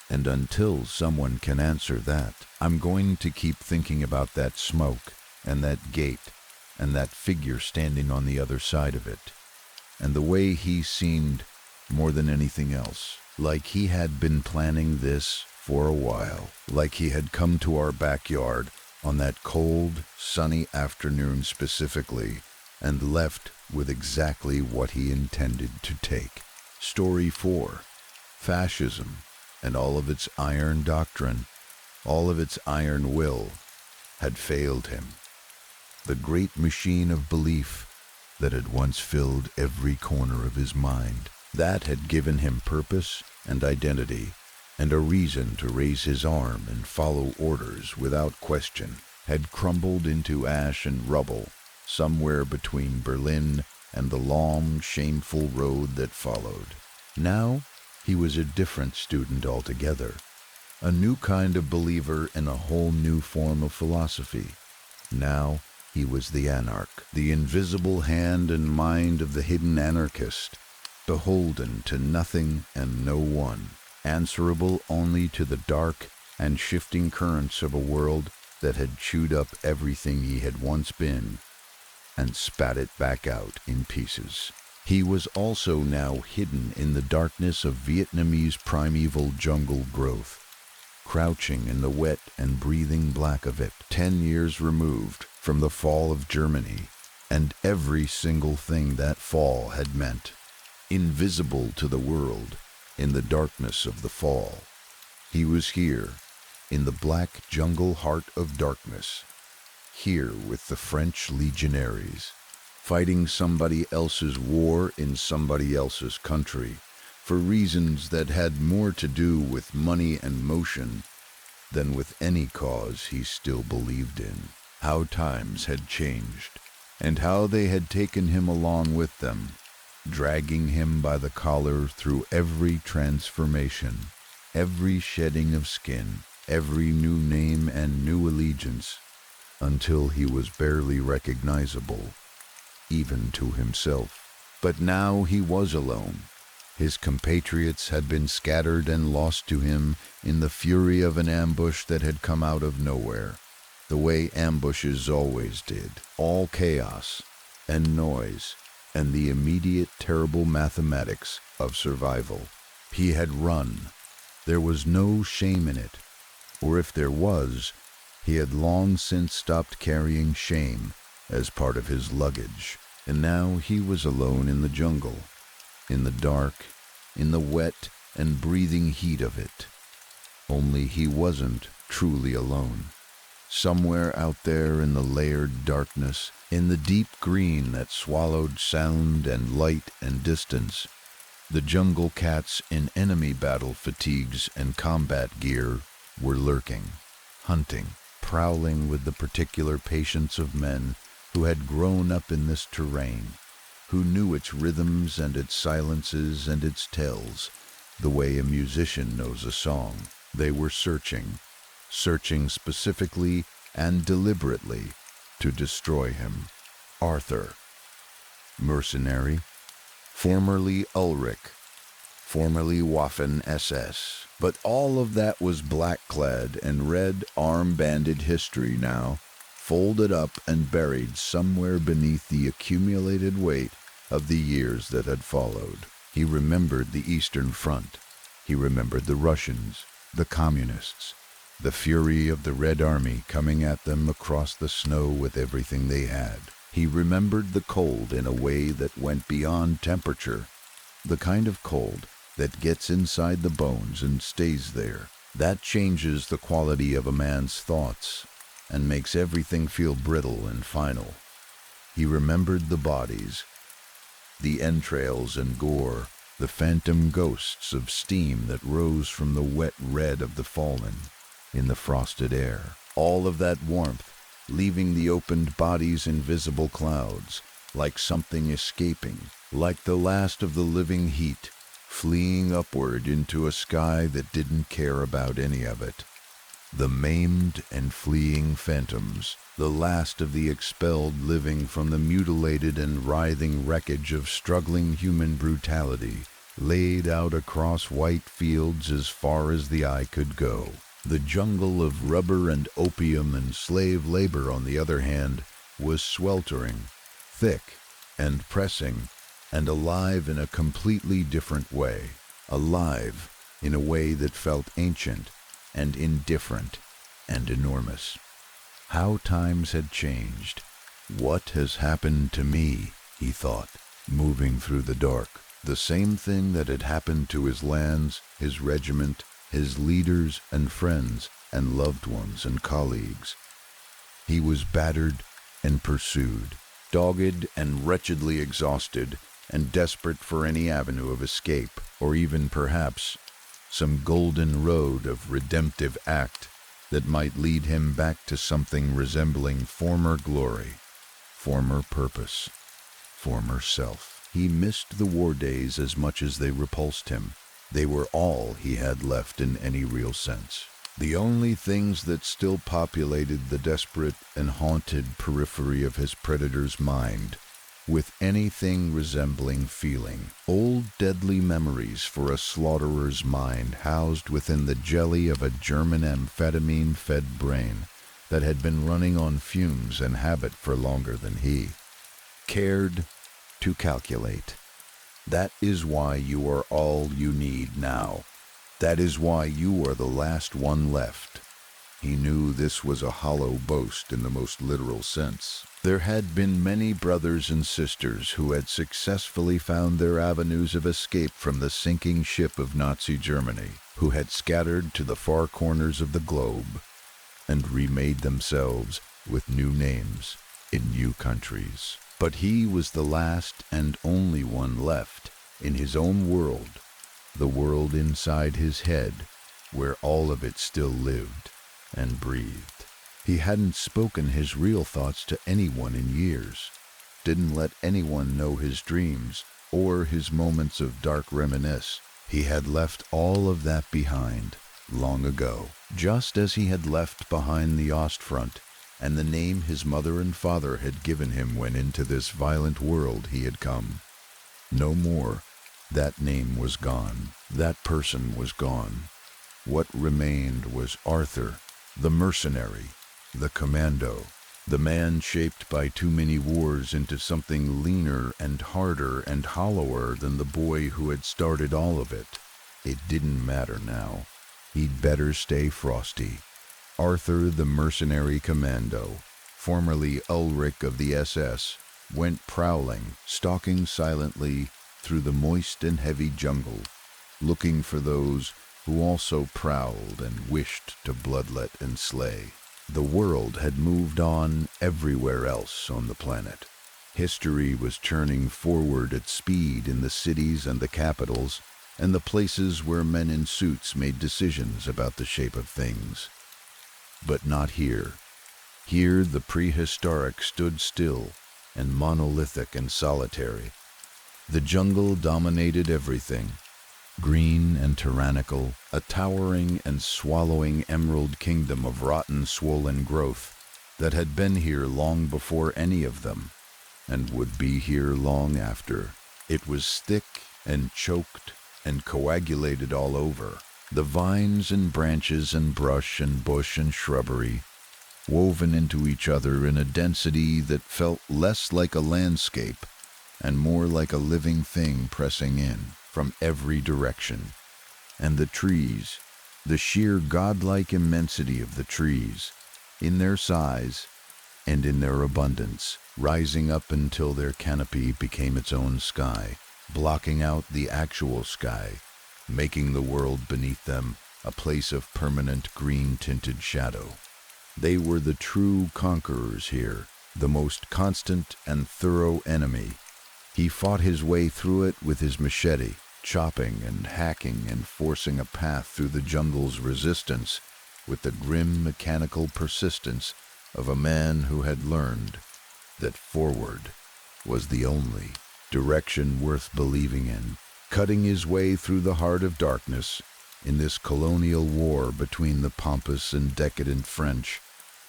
And until someone can answer that, I'm going to keep thinking about that smoke, and that gate, and that figure standing on the other side of it, and the way he seemed, more than anything else, like he had been planning this for a while, like he had come to our backyard on that cold, sunny afternoon specifically, and left with exactly what he intended to take. Story 4. Fascism, and all of its iron doctrine, all of its iron will, had failed him. The great machine of belief that had once filled every corner of his mind, that had given him purpose and identity, and a reason to raise his arm and follow orders without question, had crumbled into ash and rubble somewhere between Berlin and the long, shameful road that followed. Now, He was a different student altogether, a new kind of believer in a whole new form of philosophy. Now he was the anarch, the invisible hand and mind of the hidden anarchist, beholden to nothing and no one, answerable only to the dark and shifting currents of a world that had chewed up everything he had once been and spat it back out in pieces. He was also now hidden in the darkness of Vietnamese primeval jungle growth, crouching in the wet and breathing black of it, 10 years removed from the fall of Germany, and every single thing that fall had meant, invisible to the world in the darkness of the fall. He was here, in the black jungle heart of darkness, here with the French legionaries, fighting somebody else's war in somebody else's country, for reasons that had more to do with money and motion than with any cause he still believed in. How times had changed, and how they had taken him along with them, dragging him by the collar through every transformation, every shedding of skin, every new name and new allegiance, until he was barely recognizable, even to himself. But now he was alone. His compatriots had been scattered and lost to him in the fury of an ambush that had come out of nowhere, the way ambushes always did, all chaos and noise and the immediate terrible mathematics of survival. He had run. There was no shame in it, or if there was, he had long since stopped carrying shame as part of his luggage. And now he was alone in the jungle, in the dark, in the wet and breathing heat of it. Only he wasn't truly alone. Somewhere out there in the layered darkness, in the deep green that swallowed sound and light and distance, the jungle cats in enemy battle fatigues and combat gear were lurking, hunting, prowling with the particular patience of men who had grown up in this terrain, who knew its rhythms and its silences and its tells, the way a musician knows a song. They were searching specifically and deliberately to destroy him. Arthur, mercenary, formerly Ulrich, formerly Waffen SS. But all of that was black-clad and red arm-banded history now, folded up and buried somewhere beneath the accumulated weight of the years that had followed. He remembered the Eastern Front. He remembered the Russians, the Communists, the fury of the Red Army coming at them across the snow with everything they had. He remembered the cold in a way that went beyond temperature, the kind of cold that gets inside the bones and stays there. That changes the quality of a man's thoughts and makes everything feel brittle and final. He remembered the bodies, the entrails and gore, the phantom ghosts of steam that rose from the wet red of the fallen in the frosted air. All of that warmth, leaving the opened bodies in visible clouds, like something escaping, like the last of the living heat, fleeing upward into a sky that didn't care about any of it. The maimed and fleeing phantoms, the last of the expelled living from the mutilated and writhing wreckage of struggling human brutality, laid out across white fields as far as the eye could go. The jungle of rubber and opium and slave labor, on the other hand, was sweltering, thick and pressing, and alive in a completely different way. Alive in a way that felt ancient and indifferent and enormous. How times had changed. What has happened to me, he thought, moving through the dark. The same thing that had happened to his lands, his regiment, his leaders and friends and loved ones and colleagues. He was battered and pursued, dogged and wretchedly exhausted, and desperate for any avenue of escape, or even perhaps some golden road of redemptive act that might lead him back to something resembling former glory, former purpose, former self. He missed the war days as much as they repulsed him. They were all he had left in any real sense. The only things that still populated the desperate and haunted periphery of his predator's mind with anything resembling feeling. Old deadly memories for a slaughterer''s mind housed within the jelly of a German amphetamine-fed brain that had been running on fumes and habit for longer than he cared to calculate. That is why you are all you need now. That is why you are the last one left. He knew this was a hollow boast in the most literal sense. There had been many brothers and sisters who had successfully found their avenues of escape from the sinking ship of Nazi Germany, who had scattered to the far corners of the globe and remade themselves with new names in new countries. But he was the last and only one left in his own world, the world inside his head, where all of it still lived and breathed. He hadn't spoken his real thoughts to anyone in years, didn't let anyone know his dreams or his moments of dark reminiscence. He had left all of that behind long ago, just as he had left behind the Ostfront and the name his mother and father had given him when into this violent world he had come. No more. That name was gone. That person was gone. What remained was Arthur, the mercenary, the commando, the man shaped by too many wars into something leaner and harder and hollower than the boy who had started all of it. It didn't matter now. He'd better stay frosty. Arthur, the mercenary commando, formerly Ulrich of the SS, went prowling, stalking silently through the moist and heavy jungle, looking for those who also prowled and wished to bloodlet and slay. The world had moved on everywhere else on the planet. History was churning forward at speed in the cities and the capitals, and the places where men in suits made decisions about the shape of things. But not here. Here the prehistoric stood still and monolithic and solitary. The jungle dominated everything, green and tyrannical, a towering and swallowing emerald kingdom of rotten, swollen growth that had been here long before any of them, and would be here long after. It was thick and choked and coagulated all over. The vines and branches and brush and bush and shrubbery woven into each other in a density that felt less like a landscape and more like a living thing pressing in from every direction. And the trees, the sheer godlike immensity of the trees, in their size and in their abundance, rising up until their canopy became its own sky, blocking out the actual sky, making the world beneath them a place of permanent green-tinted shadow. They were the true conquerors here, the most constant and thorough enemy. He fought his way through it with his machete, chopping and hacking and forcing a path through the jungle's resistance with the grim mechanical persistence of a man who had learned that forward was the only direction worth believing in, cutting his way through the heart of darkness in this colonial war between the pompous and decadent French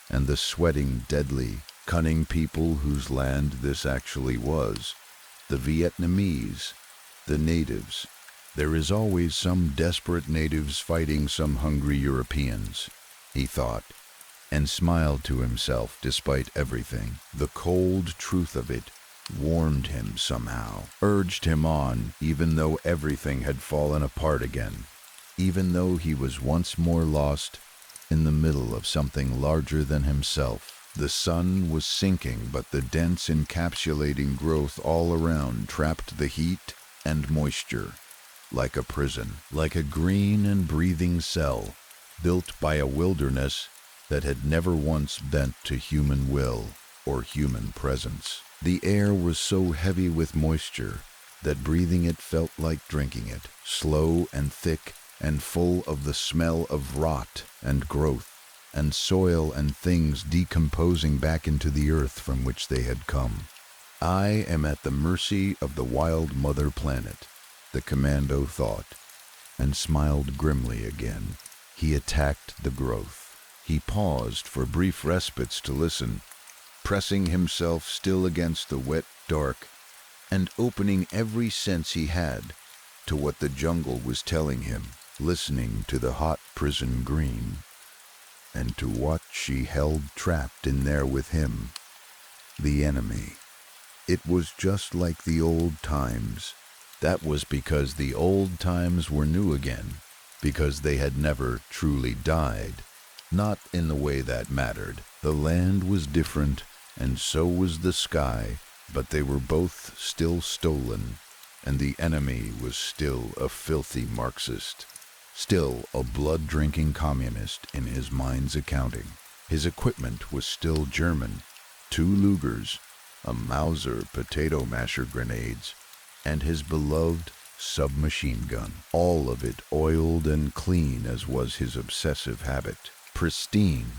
and the sweating, deadly, cunning people whose land this actually was, the Vietnamese, the natives. There is always some desperate natives fighting some hungry Europeans, he thought, and smiled to himself despite everything. The cold truth of it warmed him somehow, urged him on even though everything had fallen apart again, even though he was once more lost in the middle of something larger than himself. The sun was sinking, but the dense encapsulating growth all around trapped the heat and moisture like a prison, like a green and breathing cell built by a wilderness that had never once bent to human will or human presence. The air was so heavy with moisture that breathing it felt like drinking it, slow and thick and full of the smell of rot and growth and soil and things decomposing back into the earth from which they had come. I am at the mercy of the wild mother planet, the commando thought, and smiled grimly again. He attacked the growth. He paused for brief respites to listen, pressing himself still against the wet dark and opening every sense he had to what the jungle was telling him, listening to the hot prison green and to what she held trapped in there with him, the enemy. It was just like the old times. That was because the old times were new again, because they had never truly died. Not in the way that mattered. The land was different, and so was the sky, but they were both still stolen, and the enemy was still a filthy Marxist, still a blood-drinking communist in his mind's accounting. His equipment was still German, 2 Lugers, a Mauser potato masher grenades, and his beloved submachine gun, all of it oiled and clean as was his obsessive habit, pristine,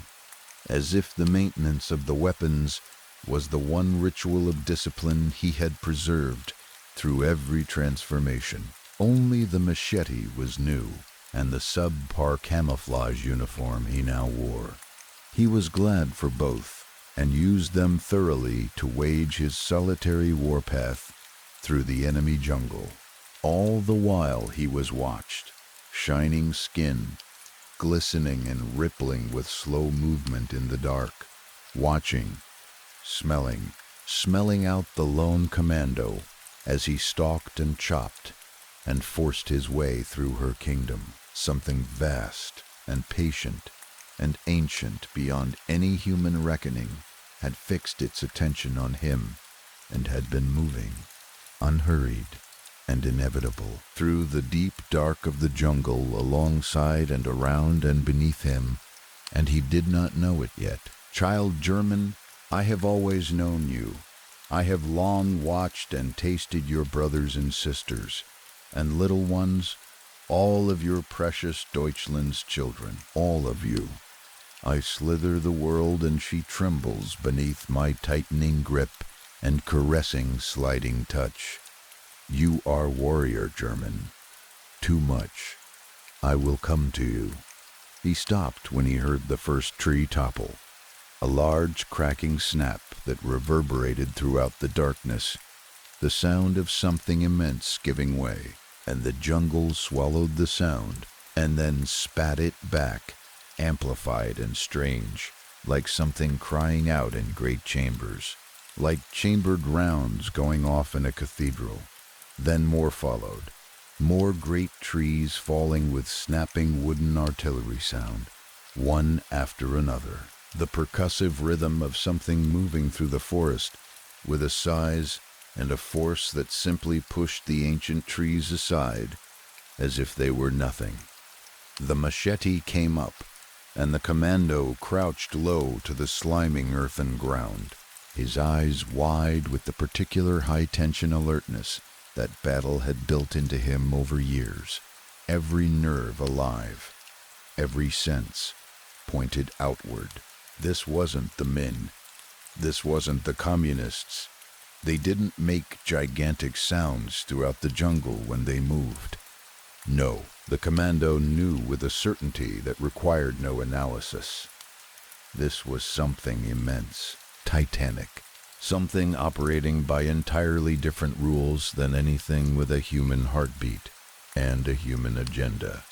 as if the maintenance of the weapons was the one ritual of discipline he had preserved through every transformation. Only the machete was new, and the subpar camouflage uniform he now wore. He was glad for both, and used them thoroughly to wage his solitary warpath through the enemy jungle. All the while he was watched, shining skin, glistening and rippling with slow movement in the dark, watching, smelling out the lone commando as he stalked and chopped and forced his way through her kingdom. Something vast and patient and ancient beyond any human reckoning had fixed its attention on him and had been moving, unhurried and inevitable, through the deep dark of the jungle alongside and around and beneath him, and he did not know it yet. Child German, I have always known you. I have long watched and tasted your brothers and sisters, and little ones, all of your precious Deutschland's children, all of you. I slither the world and she trembles beneath my tightening grip and caressing sliding touch. You are warrior, German. Too much. I will come to you. He stopped when he heard the first tree topple, a large cracking snap that reverberated throughout the darkness, the sound of something immense giving way, and the jungle swallowed the sound and then spat it back, amplified and strange, like something crying out in great chambers, like chambered rounds going off in a cathedral. Then more followed, more great trees falling with snapping wooden artillery sound, one after another, the percussive rhythm of something moving through the forest with a size and a force that simply pushed the ancient trees aside as if they were nothing. The machete came up, and the commando crouched low to the sliming earthen ground, his eyes wide with the particular high-tension alertness that battle had built into him over years, every nerve alive, every sense pointed outward. This wasn't the Min. This wasn't the communists. They didn't make gigantic sounds throughout the jungle when they moved. No, the commando knew with a certainty that required no analysis. This was something immense, titanic, something operating by entirely different rules than anything with a human heartbeat and a human agenda.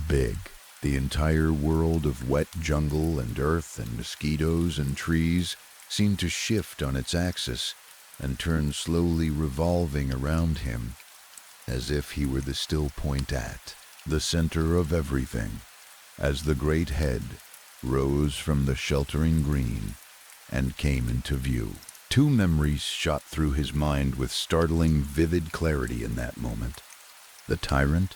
Big. The entire world of wet jungle and earth and mosquitoes and trees seemed to shift on its axis and turn slowly revolving around him, as if he were the still point at the center of everything, as the great head rose from the sheltering green and came into view. 2 memories shot through his mind with startling, vivid clarity in that moment. The tyrant,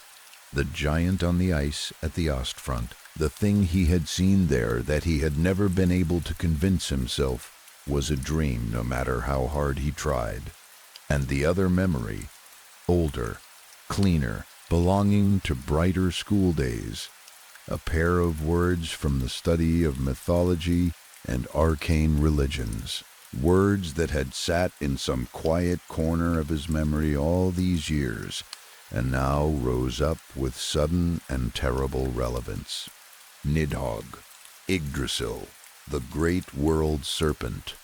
the giant on the ice at the Ostfront, the thing he had seen there that he had never been able to convince himself was a dream no matter how hard he tried. And the other memory, older, cleaner, belonging to brighter school days, a pair of words from the study of mythology and arcane religions, words that had sat in some quiet corner of his memory all these years, and now rose up with sudden and terrible relevance. Nidhogg, Yggdrasil, the great world serpent.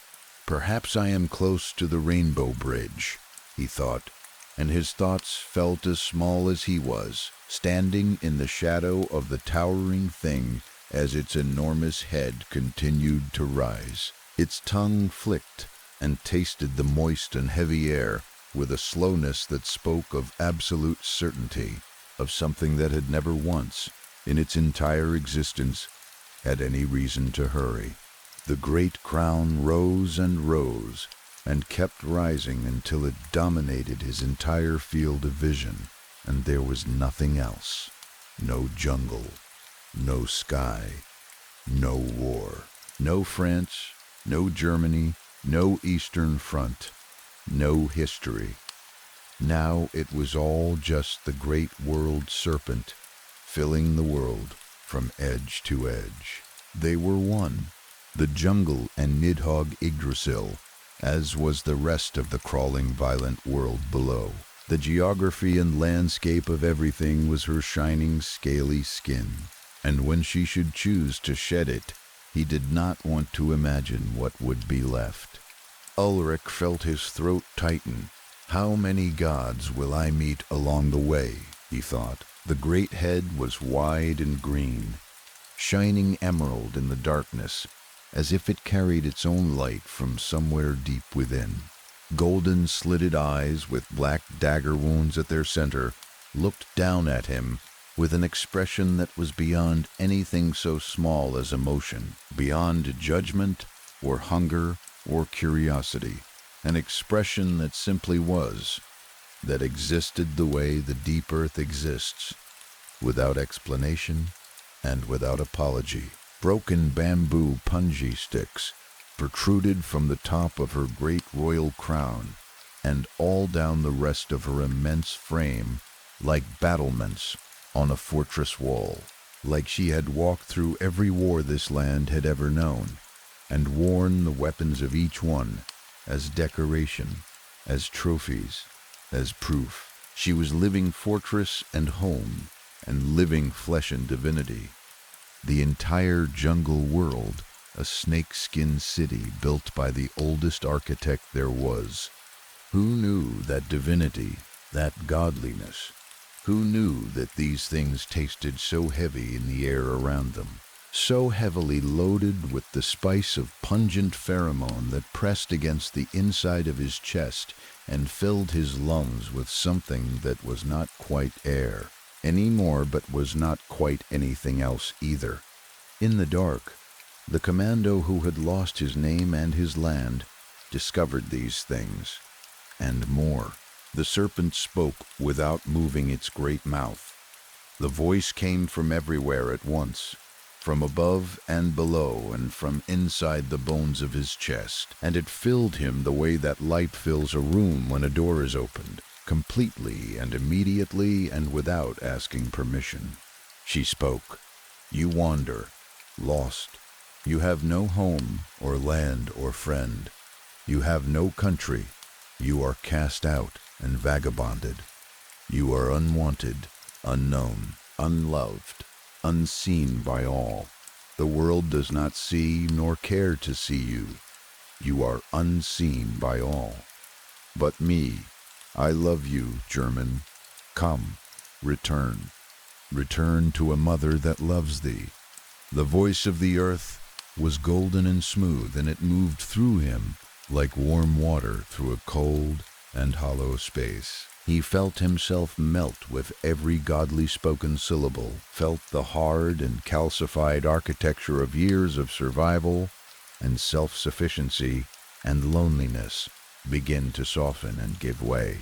Perhaps I am close to the Rainbow Bridge, he thought, and his thoughts felt as small as he was, standing in the shadow of the towering thing as its enormous head continued to rise. Its tongue flicked and tasted the moist and heavy air with a slowness that spoke of absolute certainty, of something that had never once, in its entire existence, had any reason to hurry. The great crown rose and rose, and kept rising until it dominated his entire field of vision, and there was nothing else. No jungle, no sky, no war, no France, no Germany, no Eastern Front, no history. Now it was all just the great world serpent, filling the world from edge to edge. They were one, the jungle and Nidhogg Yggdrasil, as was the rest of the crawling, violent world below. The geography and landscape of everything was her shining, scaly skin, and when she should choose to shed it, he did not want to imagine what would be left. Ulrich felt his throat tighten. How many gods will I meet along the way, he thought. The great head was wide and green, shining emerald in the darkness, as if it carried its own light from somewhere deep within. Golden slitted eyes with black dagger wounds at their center looked down at him with an expression that was beyond anything so small as emotion, beyond judgment or hunger or curiosity, an expression that simply was, that existed the way the deep earth exists, without explanation and without apology. Broken bamboo punji sticks protruded from the top of her great royal crown and all down the rest of her immense frame like battlements on a fortress wall, like she had walked through every war this land had ever known, and worn the weapons of each one as decoration, as trophies, as proof. She was living fortress and home, and living flesh and divinity. The entire jungle world, a snakeskin city built by the oldest architect there was. Who knew that divinity, that godliness? Who knew that these things tasted so heavy in the air around them? So heavily loaded with the spice of pungent pheromone that pressed against the inside of his chest and filled his lungs with something that was not quite air any more, but was not quite anything else either. In the dark, the commando who had lost his name and his land discovered these things, and more. The serpent spoke without moving its great mouth. The voice came from everywhere at once, from above and below and from inside the bones of his chest, and it filled him the way that light fills a room when a door is opened, completely and immediately and without asking permission. She spoke. You wander, lost. You have no home or land or friend. You have no country. You are cast out and vagabonded. You are unwanted, unknown, unloved, unseen by all. The world does not see nor care to see you. You are unseen by all. But me, I love you, German. Come, return. Return to a mother that loves thee. The voice of the earth was golden and smooth, and it moved through him like warm water through a cold and hollow space. He felt himself melt with every godly spoken syllable, felt the hard and calcified architecture of years of survival and self-sufficiency and loneliness begin to soften and give way.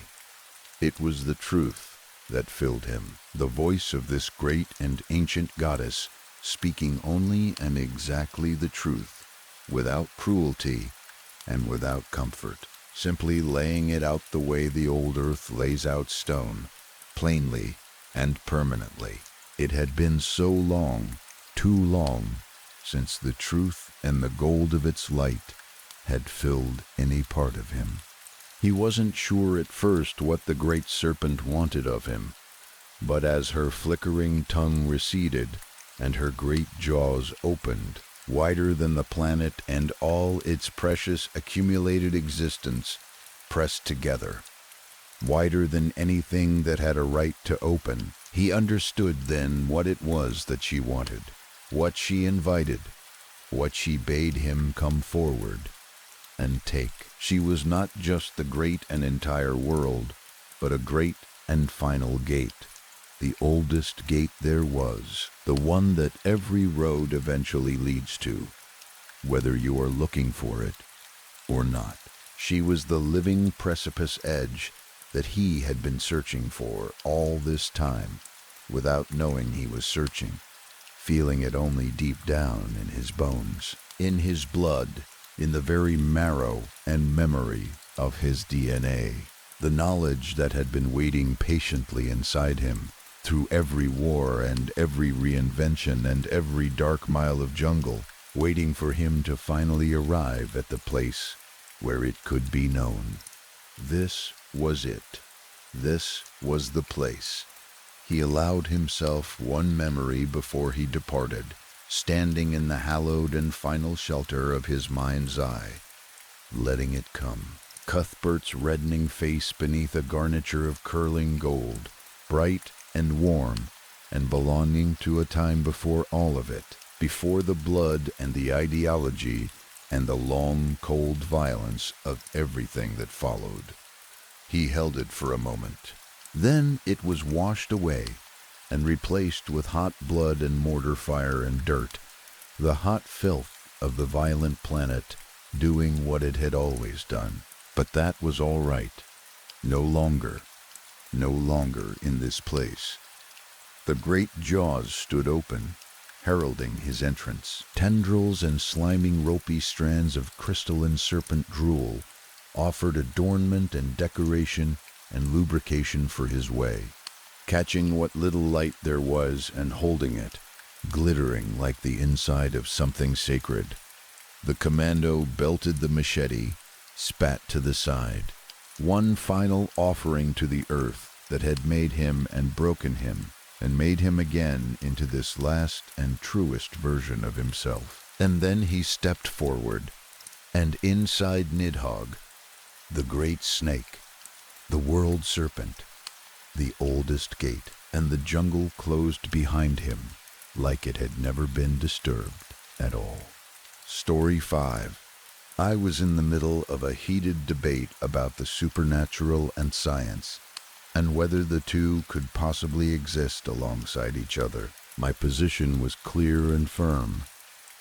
It was the truth that filled him, the voice of this great and ancient goddess, speaking only and exactly the truth, without cruelty and without comfort, simply laying it out the way the old earth lays out stone, plainly and permanently. It had been so long, too long, since the truth and the gold of its light had filled any part of him. He wasn't sure at first what the great serpent wanted of him, but as her flickering tongue receded and her great jaws opened, wider than the planet and all its precious accumulated existence pressed together, wider than anything that had a right to open, he understood then what it was that she wanted, what she invited, what she bade him come forward and take. She was not just the great and entire world, but a great and final gate, the oldest gate there was, the one that every road eventually leads to, whether you are looking for it or not. She was the living precipice edge that he had been searching for all this time, without knowing he was searching, feeling it only deep down in his bones, in his blood, in the very marrow and memory of his DNA, the knowledge that had been waiting patiently inside him through every war and every reinvention and every dark mile of jungle, waiting for him to finally arrive at the place where it could be known. This was it. This was the place. He allowed himself one memory before he departed, standing in the hallowed and final shelter of his mind's eye, letting it come. Cuthbert's reddening face beneath a garniture of curling gold, bright and warm, and belonging to a time before all of it, before the blood and the ideology and the long, cold violence of everything that followed. He held it for a moment. Then it was washed away and replaced with hot blood and mortar fire and dirt, the hot filth of the violent planet doing what it had always done. But that was all right. No longer in this place. The great jaws stood open, heralding his entrance. Tendrils and sliming ropey strands of crystalline serpent drool offered adornment and decoration and lubrication for his way, catching what little light there was and holding it, glittering like the inside of something sacred. The commando belted the machete, spat to the side, one final offering to the earth that had made him and broken him, and made him again into this last and truest version of himself. And then he stepped forward, and inside Nidhogg, the great snake, the world serpent, the oldest gate, and the jungle closed behind him like it had never been disturbed at all. Story 5. I was in the middle of a heated debate about the supernatural and science, and whether the two could possibly exist alongside each other. My position was clear and firm.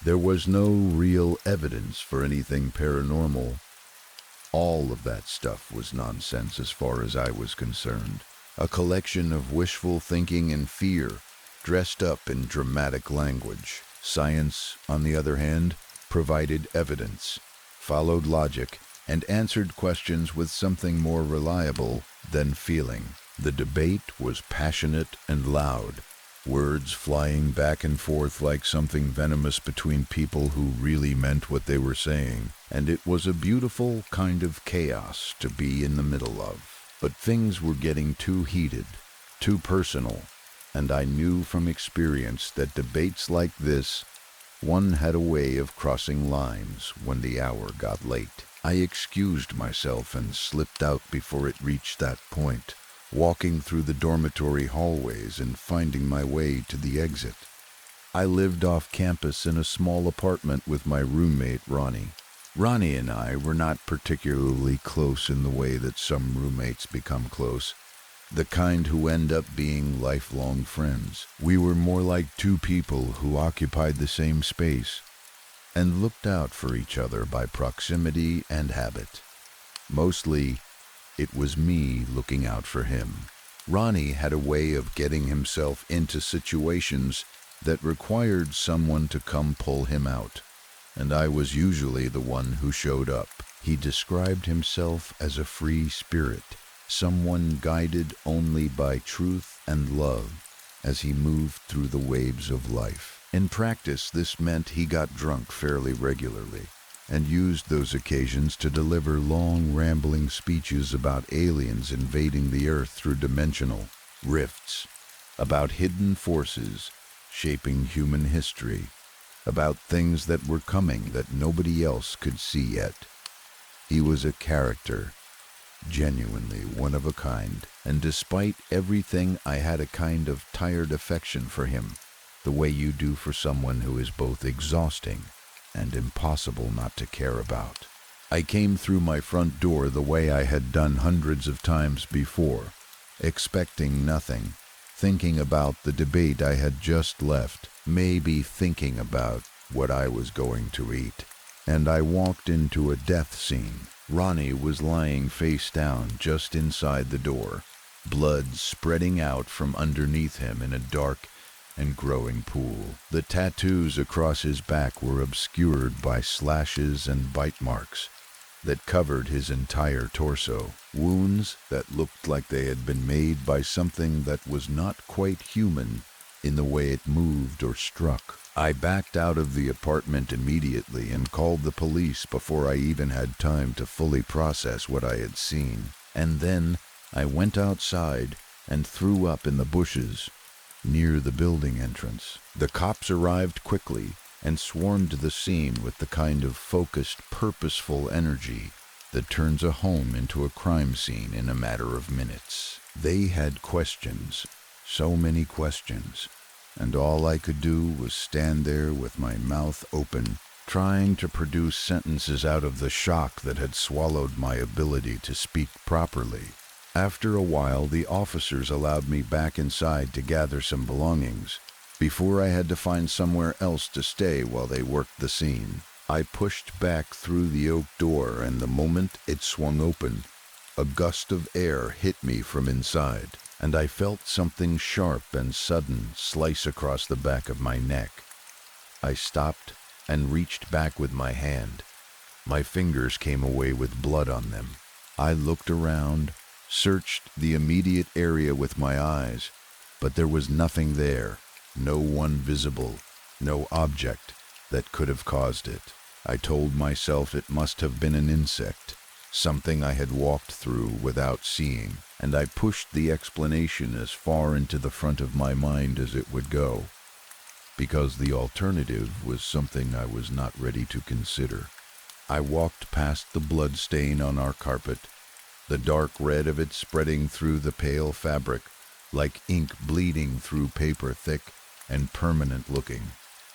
There was no real evidence for anything paranormal. All of that stuff was nonsense as far as I was concerned. A collection of wishful thinking and fear, dressed up in dramatic language. Science, on the other hand, provided evidence, followed logic, and answered questions with something more reliable than feeling. The debate was passionate and loud, words flying back and forth like something venomous between people who really meant what they were saying, and it was a beautiful kind of chaos to be in the middle of. But things were getting too heated, too personal, and I knew from experience that debates like this, one had a way of crossing lines when the hour got late. I excused myself and slipped out before it reached that point, walking through the dormitory hallways and finding my way to the exit. I lived off campus in a small apartment with my roommate, Ronnie. Ronnie and I were not particularly close in the way that some roommates become close, the kind who end up being lifelong friends. We were more like two people who occupied the same space and looked out for each other by proximity and habit. Mostly, it was me looking out for him. Ronnie had a way of getting himself into situations that required someone to come pull him out, and I was usually the one who showed up. He described himself as a free spirit, someone guided only by truth and love as he moved through the waves of life. In practice, this meant he got drunk fairly regularly and used those occasions to deliver long, rambling speeches about aliens invading the Earth through dimensional rifts, about hidden forces shaping human history, about things that were coming that nobody else could see yet. He was a character, genuinely one of a kind, and despite everything, I had a kind of tired affection for him, the way you do for someone who is both exhausting and impossible not to care about. I came through my front door the way I had done hundreds of times before, expecting nothing, thinking about the debate I had just left, maybe thinking about what I was going to eat. And I walked into a death scene. Ronnie was lying face down just inside the door, blood spreading out from underneath him in a dark and growing pool. The tattoos across his back were obscured by slashes and bite marks that covered his entire torso, wounds that looked like they had been made by something that was not quite human in the way it moved or struck. I backed out of the apartment immediately and called the police before I even had time to fully process what I had seen. And then I went outside and threw up in the bushes near the building entrance. The cops arrived quickly and swarmed the scene with the kind of focused, purposeful energy that turns a home into a crime scene in a matter of minutes. They had questions, so many questions, and all I could do was stand there with my mouth open, trying to produce sentences out of the shock that had swallowed my ability to speak properly. After a while, the officers allowed me back inside to gather some belongings, before I had to find somewhere else to stay while they worked the scene. I pushed back through the oak door, and the moment it swung open, a gust of air hit me from inside, and I felt something sharp and sudden slice across the back of my neck. I stopped and reached back with my hand. My fingers came away with blood on them. I looked around, searched the immediate area with my eyes, but there was nothing there, no one visible, no object that could have caused it. I told myself it must have been an insect, something I had walked through without seeing, and I pushed the explanation as far into the front of my mind as it would go, because the alternative was something I was not ready to consider. I walked past the blood stain on our carpet, the dark red of it spreading through the pale fabric, like ink bleeding through paper, thick and permanent looking.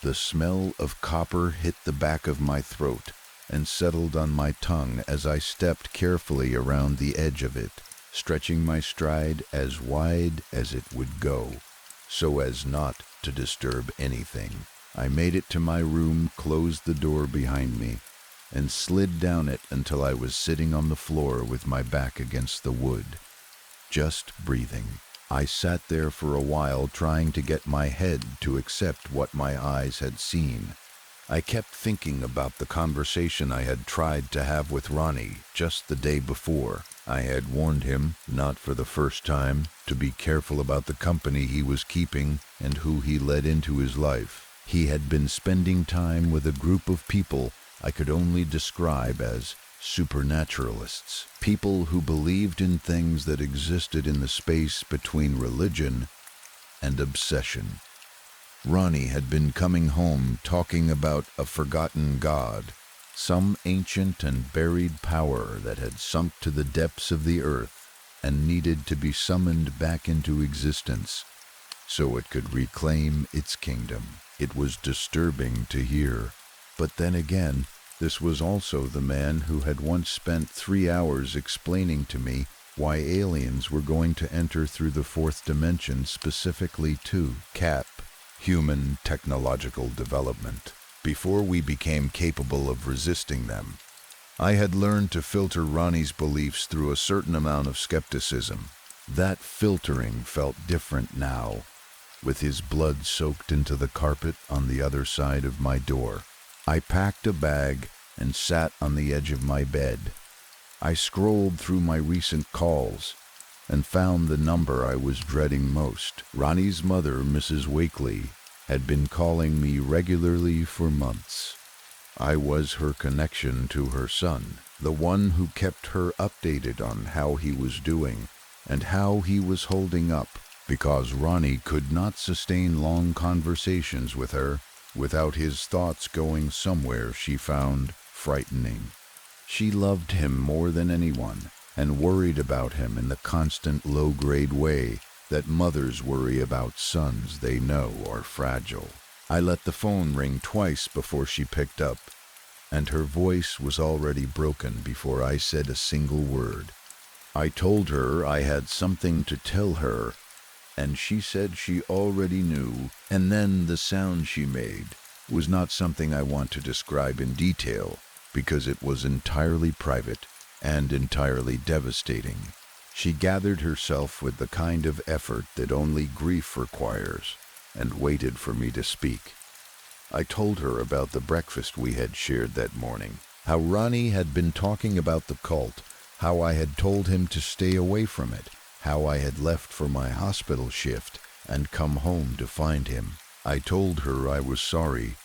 The smell of copper hit the back of my throat and settled on my tongue as I stepped carefully around the edge of it, stretching my stride as wide as it would go, so as not to disturb anything. I made it to my room, closed the door behind me, and slid down it until I was sitting on the floor with my back against the wood, just breathing. I sat there for a while, trying to get my head to accept what my eyes had seen. I kept thinking about the conversation I had tried to have with Ronnie just the day before. I had warned him, not for the first time, to be careful about the company he was keeping and who he let into his life. He had been spending time with a group of people I could only describe as supernaturalists, people who believed in things that existed in the space between religion and obsession. Ronnie had been coming home talking about a forgotten god, some ancient and buried power that had sunk to the depths of the earth and needed to be summoned back into existence so it could reclaim its kingdom. It was disturbing to hear, but then again, this was also the man who had once spent 3 hours explaining to me why aliens were going to enter through the fourth dimension, specifically to CAP, human technological development, before we became capable of resisting them. I had learned to filter Ronnie's beliefs through a certain amount of skepticism. That filtering felt different now, with his blood soaked into the carpet on the other side of my door. I packed a bag and sat on the edge of my bed. I scrolled through my recent calls and found the number I was dreading most. Ronnie's mother, Mrs. Wakely, had been calling me regularly for months. I was her connection to her son, the one who kept her updated on how he was doing and how he was holding up, because Ronnie could not sustain long conversations with her without his thoughts going somewhere she found frightening. She loved him more than anyone and worried about him in the constant low-grade way that mothers worry about sons they know are fragile. I let the phone ring twice before she picked up, and her voice was already broken before I said a single word. I told her I had something to tell her, and she said she already knew, and then the sound she made was not something I want to describe in detail because it was entirely private and entirely devastating. She gathered herself with the kind of effort that only grief requires and waited for me to speak. I told her about the breakfast we had shared that morning, how Ronnie had been talking about the cult, how I had told him to stay away from it, how I had left for my hospital shift and come home to find him. I told her I was sorry,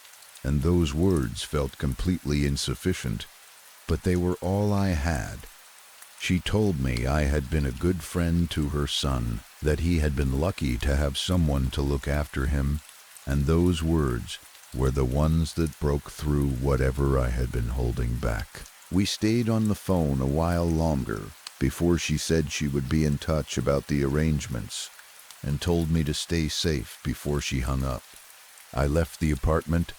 and those words felt completely insufficient, but they were all I had. She told me I had been a good friend to her son, that he had been lucky to have someone to look after him, and those words were the ones that broke through whatever I had been holding back. We stayed on the phone a while longer before she said she would be in touch about the arrangements and told me to stay safe before she hung up. I left the apartment,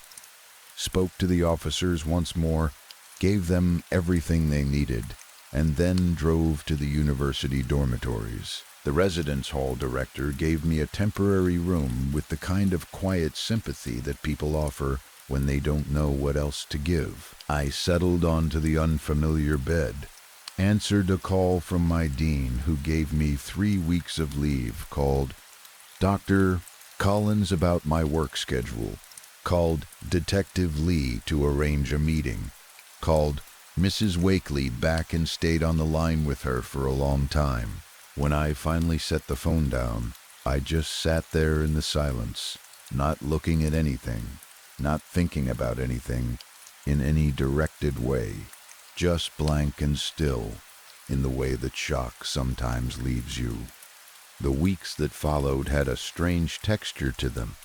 spoke to the officers once more, gave them everything they needed, and then drove to the university dormitories. The residence hall director gave me a temporary room with the kind of quiet sympathy that people offer when they don't know what else to give. I settled onto the unfamiliar bed, answered a call from my dean who gave me 3 weeks of leave, called Dr. Collins about my work schedule, called Detective Lee to arrange a meeting, called Mrs. Wakely back and stayed on the line with her for a long time. When I finally set the phone down, I just sat there in the silence, not looking at anything, not thinking about anything in any directed way, just blank and still in the way that shock sometimes leaves you. The weeks that followed had a strange texture to them.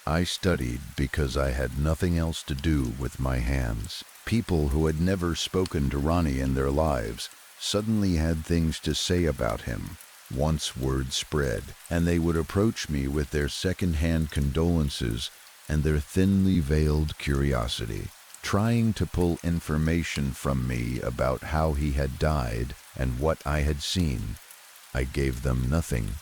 I studied because I had nothing else to do with my hands. People who had never spoken to Ronnie in their lives suddenly had things to say about him. Once word spread, and they would approach me with their second-hand condolences and their thinly veiled curiosity, trying to pull information from me about how he had died and what I had seen. I gave them nothing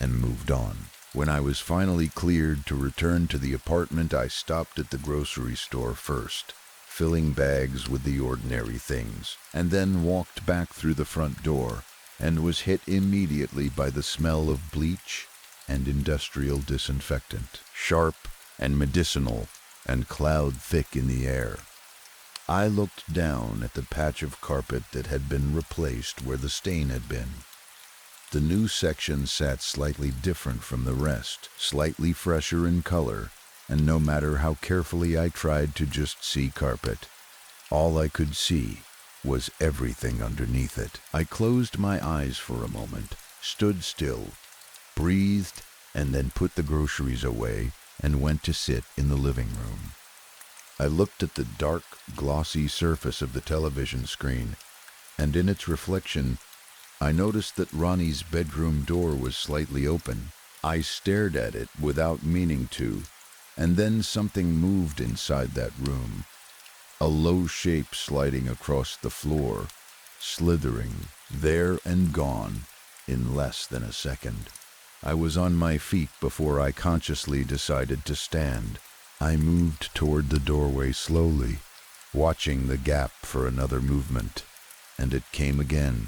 and moved on. When I was finally cleared to return to the apartment, I stopped at the grocery store first, filling bags with the ordinary things, and then walked back through the front door and was hit immediately by the smell of bleach and industrial disinfectant, sharp and medicinal and cloud thick in the air. I looked down at the patch of carpet that had been replaced where the stain had been. The new section sat slightly different from the rest, slightly fresher in color, and no matter how carefully I tried to just see carpet, all I could see was everything underneath it. I closed my eyes for a moment, stood still, breathed, and then put the groceries away and went to sit in the living room. I looked at the dark, glossy surface of the television screen, and in its reflection, I noticed that Ronnie's bedroom door was slightly open. I stared at it without meaning to, and then something moved inside that room. A low shape sliding across the floor, slithering, there and gone, in less than a second. I was on my feet before I consciously decided to stand. I moved toward the doorway slowly, watching the gap for another movement, and it came again.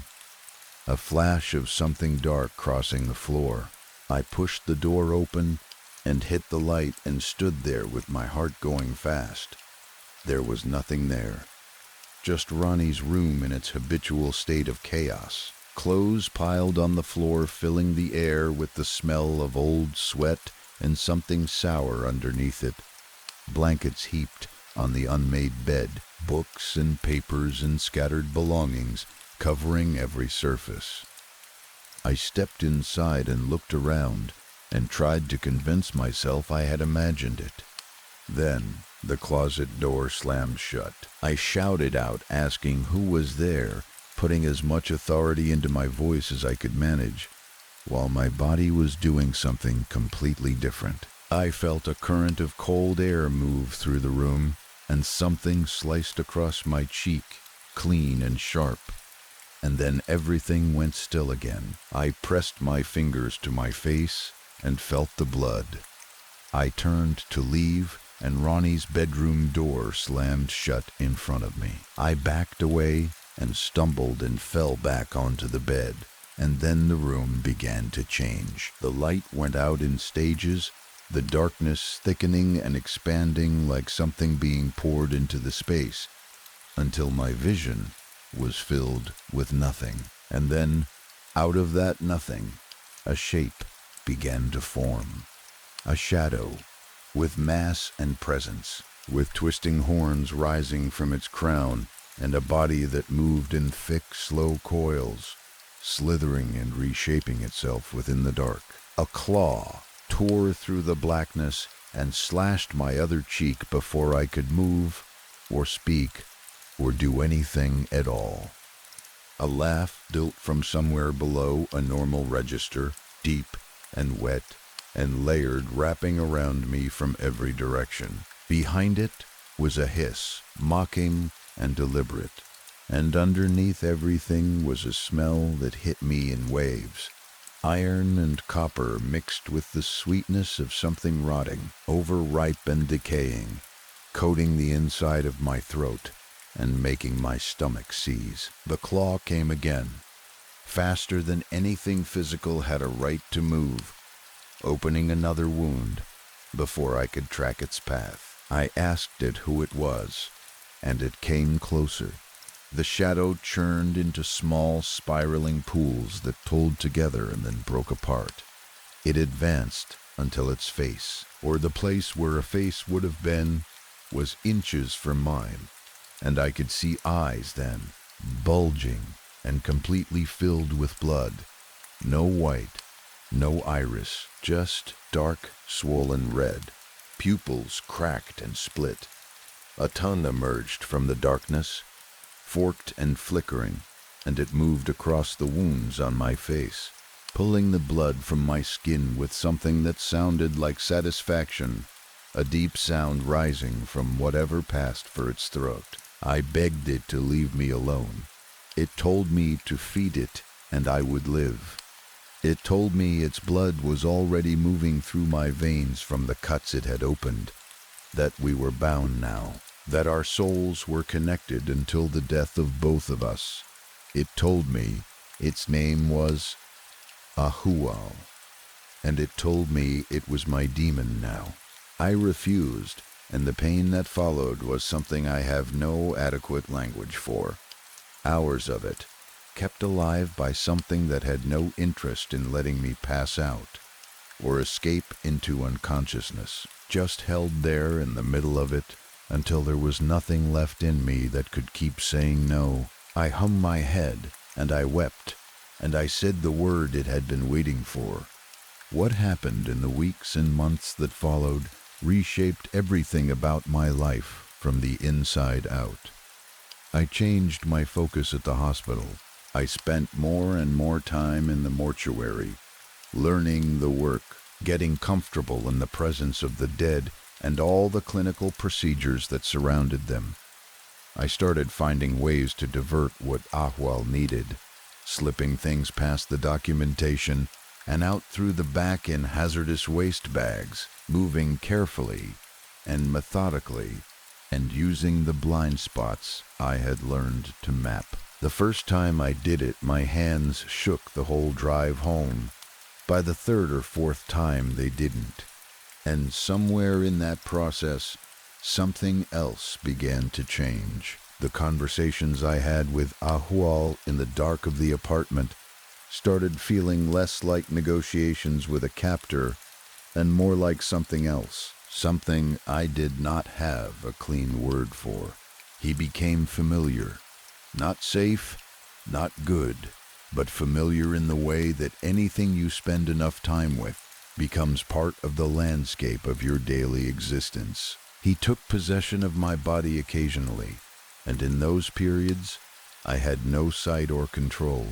A flash of something dark crossing the floor. I pushed the door open and hit the light and stood there with my heart going fast. There was nothing there. Just Ronnie's room in its habitual state of chaos. Clothes piled on the floor filling the air with the smell of old sweat and something sour underneath it. Blankets heaped on the unmade bed, books and papers and scattered belongings covering every surface. I stepped inside and looked around and tried to convince myself I had imagined it. Then the closet door slammed shut. I shouted out, asking who was there, putting as much authority into my voice as I could manage, while my body was doing something completely different. I felt a current of cold air move through the room, and something sliced across my cheek, clean and sharp. And then everything went still again. I pressed my fingers to my face and felt the blood. I turned to leave, and Ronnie's bedroom door slammed shut in front of me. I backed away and stumbled and fell back onto the bed, and then the room began to change. The light went out in stages, the darkness thickening and expanding like something being poured into the space, until my vision was filled with nothing. And then, out of that nothing, a shape began to form. A shadow, with mass and presence, with twisting horns rising from its crown, and a body that moved in thick, slow coils, slithering and reshaping itself within the dark. A claw tore through the blackness and slashed my other cheek before I could move, or speak, or do anything at all. A laugh built from somewhere below a normal register, deep and wet and layered, wrapping around me from every direction. Behind it was a hiss, mocking and deliberate, and underneath everything was a smell that hit me in waves. Iron and copper mixed with the sweetness of something rotting, overripe and decaying, coating the inside of my throat and making my stomach seize. The claw came again, faster than anything physical had a right to move, opening another wound before I could track its path. I asked it who it was, and it came closer. The shadow churned into small, spiraling pools that told together and then broke apart. It advanced until its face, or the place where a face would have been, was inches from mine, and I could see eyes then, bulging and completely filled with blood. No white, no iris, just dark, swollen red. Pupils cracked and split. A tongue emerged from the darkness, forked and flickering, and it moved across the wounds on my face, pulling the blood from my skin with something that sounded like satisfaction, a deep sound rising from whatever passed for its throat. I begged it to leave me alone. It told me to feed it and I would live. It told me its blood was already moving through my veins from the cuts it had opened, that we were bound now, that our souls were connected until the death of both of us. It told me its name was Ahual, and it told me it was my demon now. I refused, and the pain that followed was something I have no adequate language for. Hours of it, kept alive by something that had no interest in letting me pass out or escape into unconsciousness, just held there in the middle of it until there was nothing left in me that could keep saying no. I hung my head, and I wept, and I said the word it had been waiting for. What happened in the weeks and months that followed reshaped everything about my life from the inside out. I changed my focus at the hospital. I spent more and more time in the mortuary, learning the work, getting comfortable in the presence of the dead and all the clinical procedures that surrounded them. I started finding ways to divert what Ahwal needed, slipping things past the documentation and out through the back in hazardous waste bags, moving carefully and methodically, and using the blind spots I had learned to map. The first time I did it, my hands shook the whole drive home. By the third or fourth time, they didn't. And somewhere in that process, something else began to change. The conversations I had with Ahual in the dark of the apartment started feeling less like negotiations with a captor and more like something else, something I did not have a clean word for. He became familiar, not safe, not good, but familiar in the way that anything you spend enough time with becomes part of the landscape of your daily existence. He took possession of my body occasionally, and in those periods, I had no sight or control,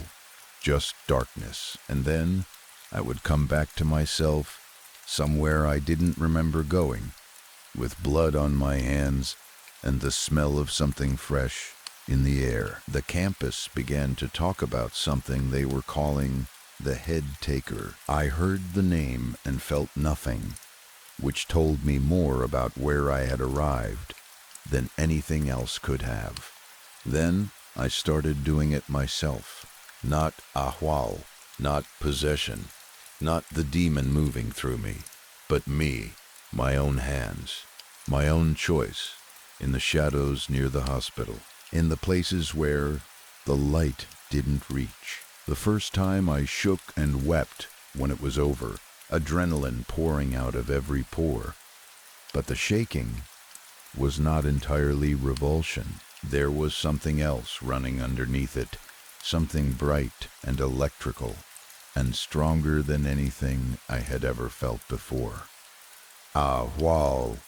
just darkness. And then I would come back to myself, somewhere I didn't remember going, with blood on my hands and the smell of something fresh in the air. The campus began to talk about something they were calling the head taker. I heard the name and felt nothing, which told me more about where I had arrived than anything else could have. Then I started doing it myself. Not ahwal, not possession, not the demon moving through me, but me, my own hands, my own choice, in the shadows near the hospital, in the places where the light didn't reach. The first time I shook and wept when it was over, adrenaline pouring out of every pore. But the shaking was not entirely revulsion. There was something else running underneath it, something bright and electrical, and stronger than anything I had ever felt before. Ahwal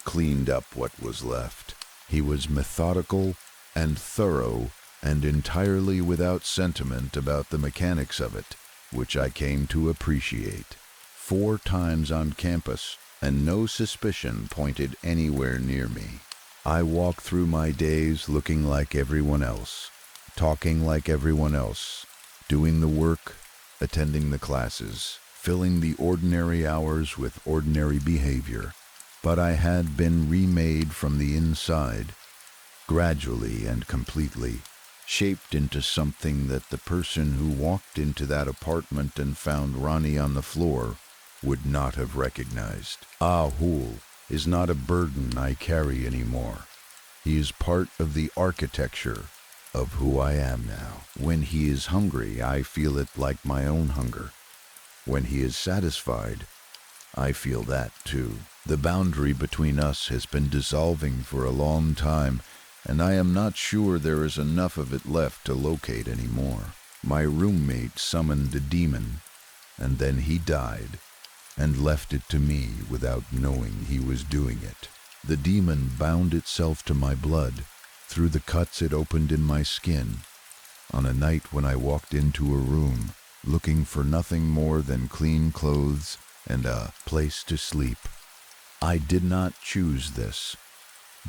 cleaned up what was left. He was methodical and thorough and entirely without sentiment about the mechanics of it, which I came to appreciate. 4 times on campus, and no suspicion pointed anywhere near me. I walked through my days looking like everyone else, talking like everyone else, doing the work, attending the classes, filling the ordinary hours with ordinary behavior. But I had been remade from the inside, gradually and completely, shaped into something that the person who walked into that apartment and found Ronnie on the floor would not have recognized. Ahul is not a burden I carry anymore. He is part of the architecture of who I am now. When he is hungry, I feel it like my own hunger. When he is satisfied, I feel that too. The boundary between us has been dissolving for a long time, and I am not sure there is enough of it left to locate anymore. My roommate summoned a demon, and then he died, and left it to me without knowing he was doing it. The demon bound itself to my blood through the cuts it opened in my skin on a night when I walked into a room looking for nothing more than clean clothes and a place to sleep. I did not choose this,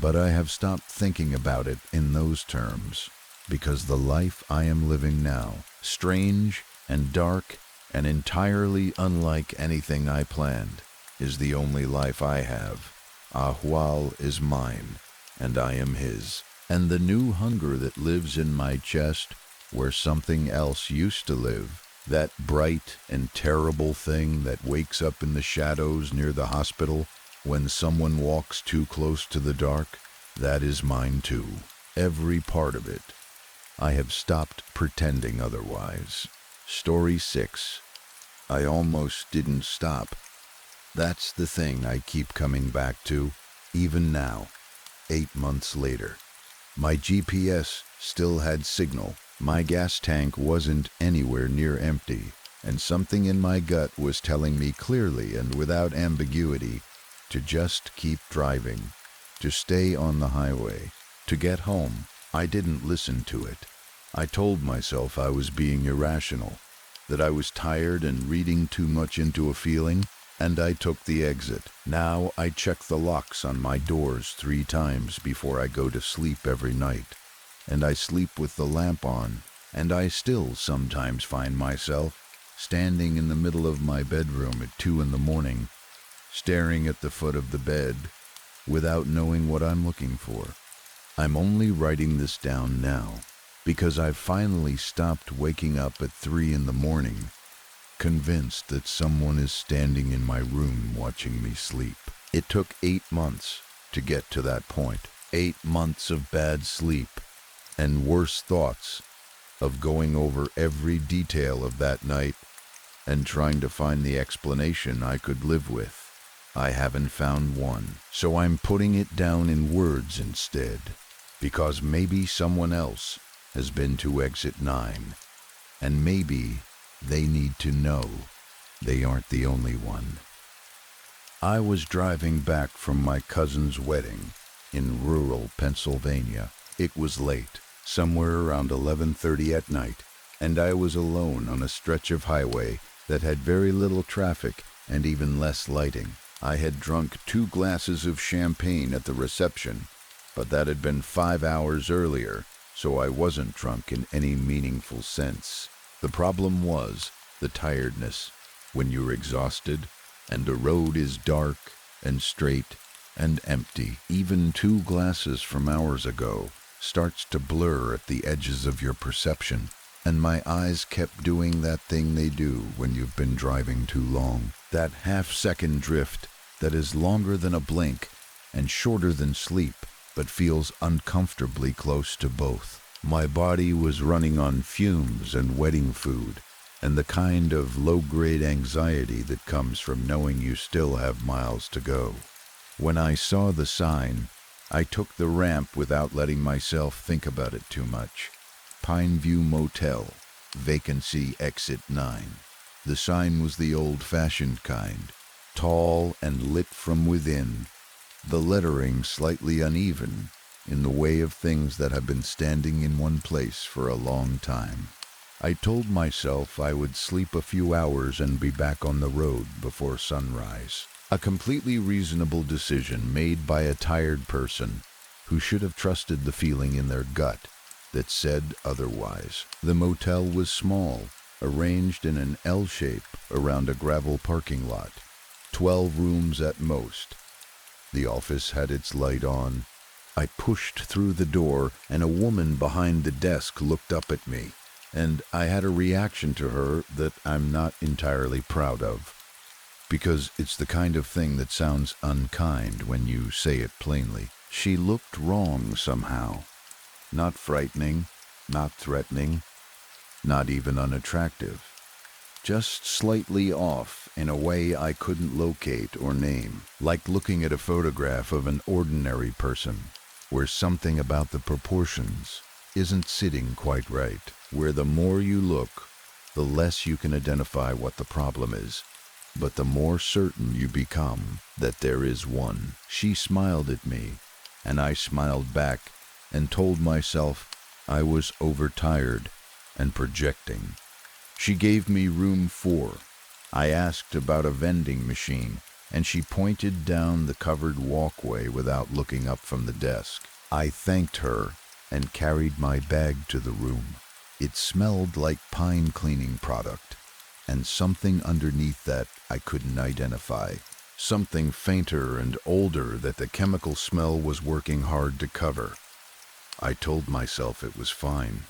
but I have stopped thinking about it in those terms, because the life I am living now, strange and dark and entirely unlike anything I planned, is the only life I have. Ahwal is mine, and I am his. And the new hunger that lives in my chest, where something else used to live, that bright and terrible thing that wakes up in the shadows near the hospital when someone walks too close to the dark, that is mine too. Every part of it. I have stopped pretending otherwise. Story 6. I almost didn't stop. That's the thing I keep coming back to, even now, 8 months later. My GPS still had signal. My gas tank wasn't anywhere near empty, and something in my gut was telling me clearly and without ambiguity to just keep driving, to stay on the highway, to get home. I didn't listen to it. I told myself I was being irrational, that I was tired and reading too much into a feeling, and I took the exit. Now I check the locks on my doors 3 times before I go to sleep every night, and I sleep with the lamp on, and I still sometimes find myself standing in the middle of my bedroom at 2 a.m, staring at the foot of the bed, without knowing what I'm looking for. I'm only writing this down now, because I've finally stopped waking up at 3 a.m, convinced that someone is standing in my room watching me sleep. It took 8 months to get to that point. 8 months of bad sleep, and worse thoughts, of going over every detail of that night and trying to find the explanation I could live with. I haven't found one, so I'm putting it down in words instead, because maybe someone else has been to exit 9, and maybe they need to know they aren't the only one. I was driving back from my cousin's wedding in rural Pennsylvania. It was late, somewhere around 11:30 at night, and I was alone on a stretch of highway that had very little traffic and even less lighting. I had drunk 2 glasses of champagne at the reception, but that had been 5 hours earlier, so I wasn't drunk in any meaningful sense. The problem was the tiredness. When you're exhausted, and the road is dark and straight and empty, even 2 glasses from hours ago starts to blur at the edges of your perception, and my eyes kept doing that thing they do when you've been driving too long. That half-second drift that is longer than a blink and shorter than sleep, but feels uncomfortably close to both. My body was running on fumes and wedding food, and the kind of low-grade anxiety that comes from knowing you still have miles to go. When I saw the sign, I took the ramp without letting myself think about it too much. Pineview Motel, vacancy exit 9. The sign was the old-fashioned kind, tall and lit from within, the lettering slightly uneven in the way of things that have been standing in one place for a long time. I told myself I would sleep a few hours and be back on the road before sunrise. A completely reasonable decision made by a tired person who should have trusted the feeling in their gut that said otherwise. The motel was small, arranged in an L shape around a gravel parking lot. 12 rooms at most. The office had its light on. I pushed through the door, and a woman behind the desk looked up at me, and I had a reaction to her that I'm not entirely proud of, because it's the kind of thing that sounds unkind when you say it plainly. She looked wrong somehow. Not frightening, not threatening, not even unattractive. Just slightly off in a way I couldn't locate or name, like looking at a photograph of an ordinary person, where something about the proportions isn't sitting quite right, where the more you look, the less you can identify what the problem is, but the more certain you become that there is one. She smiled at me, and I smiled back and told myself I was overtired and projecting. She gave me room 4. I asked about a vending machine, and she pointed down the covered walkway without looking up from the desk. I thanked her and carried my bag to the room. It smelled like pine cleaning product, and something underneath that I couldn't identify. Something fainter and older that the chemical smell was working hard to cover. I told myself it was fine.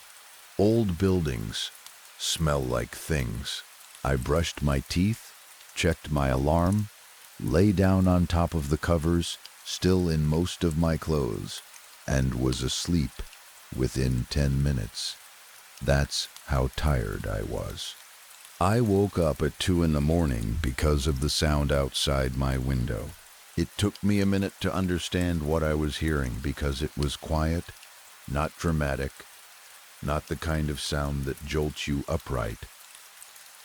Old buildings smell like things. I brushed my teeth, checked my alarm, lay down on top of the covers, still in most of my clothes, and was asleep within 10 minutes. That's how tired I was. I woke up at 2 in the morning because of the sound outside my window. It took me a minute to understand what I was hearing because it was quiet, not dramatic, not the kind of sound that jolts you upright.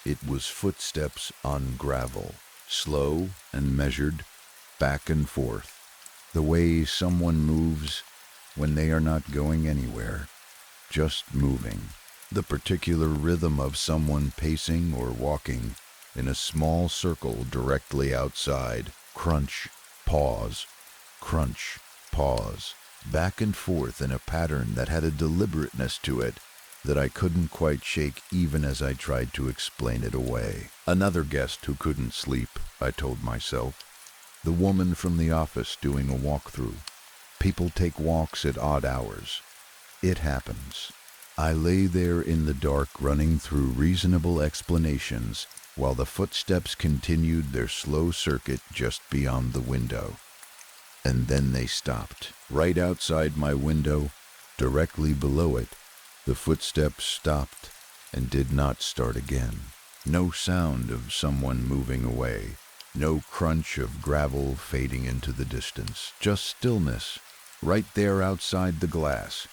It was footsteps on gravel, slow and measured, back and forth, the way someone moves when they are not going anywhere, just moving. The particular rhythm of someone pacing or walking in a small circle directly outside. Crunch, pause, crunch, pause, back and forth in a pattern that had a deliberateness to it that I couldn't quite shake even as I tried to explain it away. Another guest who couldn't sleep, I told myself. The woman from the office doing a walkthrough. People take walks at odd hours. It happens. I lay there in the dark running through reasonable explanations while the footsteps continued their slow circuit just beyond the window. And then they stopped. Right outside my window, directly below it, the footsteps stopped and did not start again. No sound of someone moving away. No crunch of gravel fading into the distance, just stillness, right there outside the glass,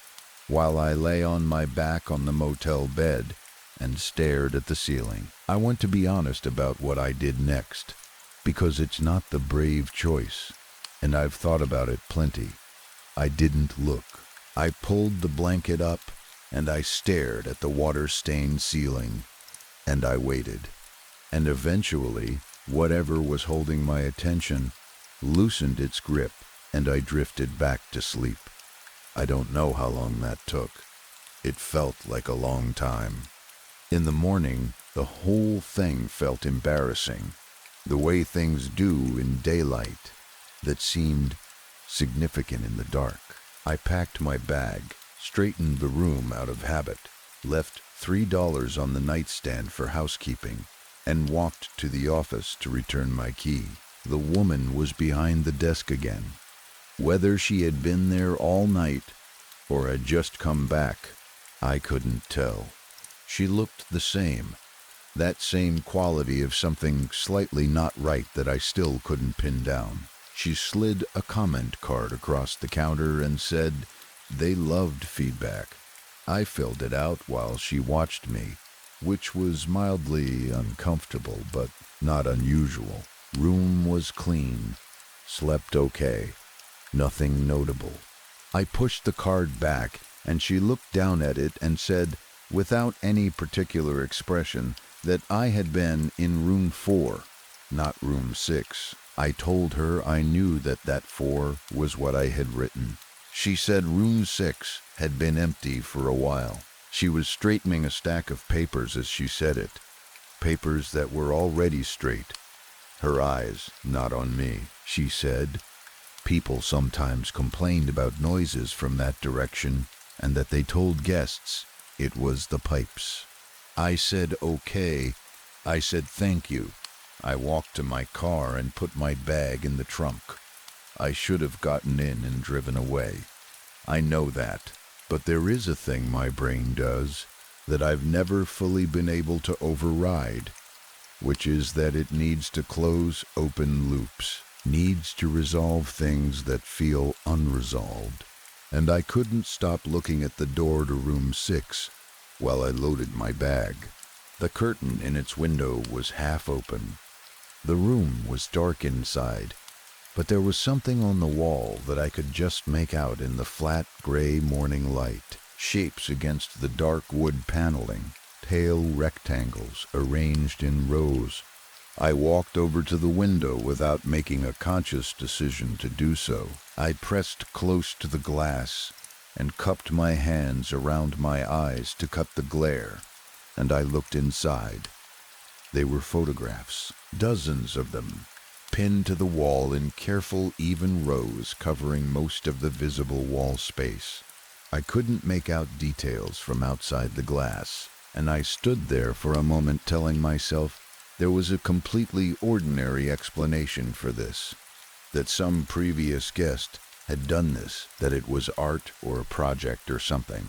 while I lay on my back on the motel bed and stared at the ceiling. I want to be honest about what I did next, because it's not the brave choice, and I've thought about it plenty. I didn't look. I pulled the blanket up, and I stared at the water-stained ceiling, and I waited. And eventually, whatever was holding my attention loosened its grip, and I drifted back to sleep. I don't know how long that took. It felt like a long time. In the morning, the whole thing felt embarrassing, the way things do in daylight that seemed significant in the dark. I packed my bag, straightened the room out of habit, left $3 on the nightstand for housekeeping, and walked to the office to return my key. The woman was behind the desk again. Whether she had been there all night or had just come back, I couldn't tell. She looked the same, that same quality of something slightly not right that I still couldn't pin down. She slid a comment card across the counter and said they loved feedback. I filled it out while she watched me, which was mildly uncomfortable but not unusual. Room was clean, slept okay, nothing notable. I pushed the card back and she looked down at it and said, without any particular expression, that I had been in room 4, not room 6. I told her I knew that 4 was what I had written. She said room 6 had been empty for a while. She was straightening a stack of papers as she said it, papers that were already straight. Her eyes not on me. She said, people sometimes complained about noises from that direction and that they told guests it was the pipes. I said okay. I said thank you. I walked to my car and put my bag in the trunk. I should have gotten in and driven away. I know that, but there is a thing my brain does that I've never fully been able to override, which is that it needs to close open loops, needs to resolve things that feel unresolved. And I couldn't stop looking at the door to room 6 while I loaded my bag. The curtain in its window was half open. The room was dark inside, but there was something on the wall that I could just make out in the flat gray morning light, shapes against the dark wood paneling, pale rectangles arranged in rows. I walked over to the window without making a conscious decision to do so. I pressed close to the glass and cupped my hands around my eyes to cut the glare, and I looked inside. They were photographs, dozens of them, pinned to the wall in careful, even rows covering most of the visible wall space. I couldn't make out details from outside the glass, and I stood there for a moment telling myself there was a completely ordinary explanation for this, that some previous guest had done this, that it was art or a project or something.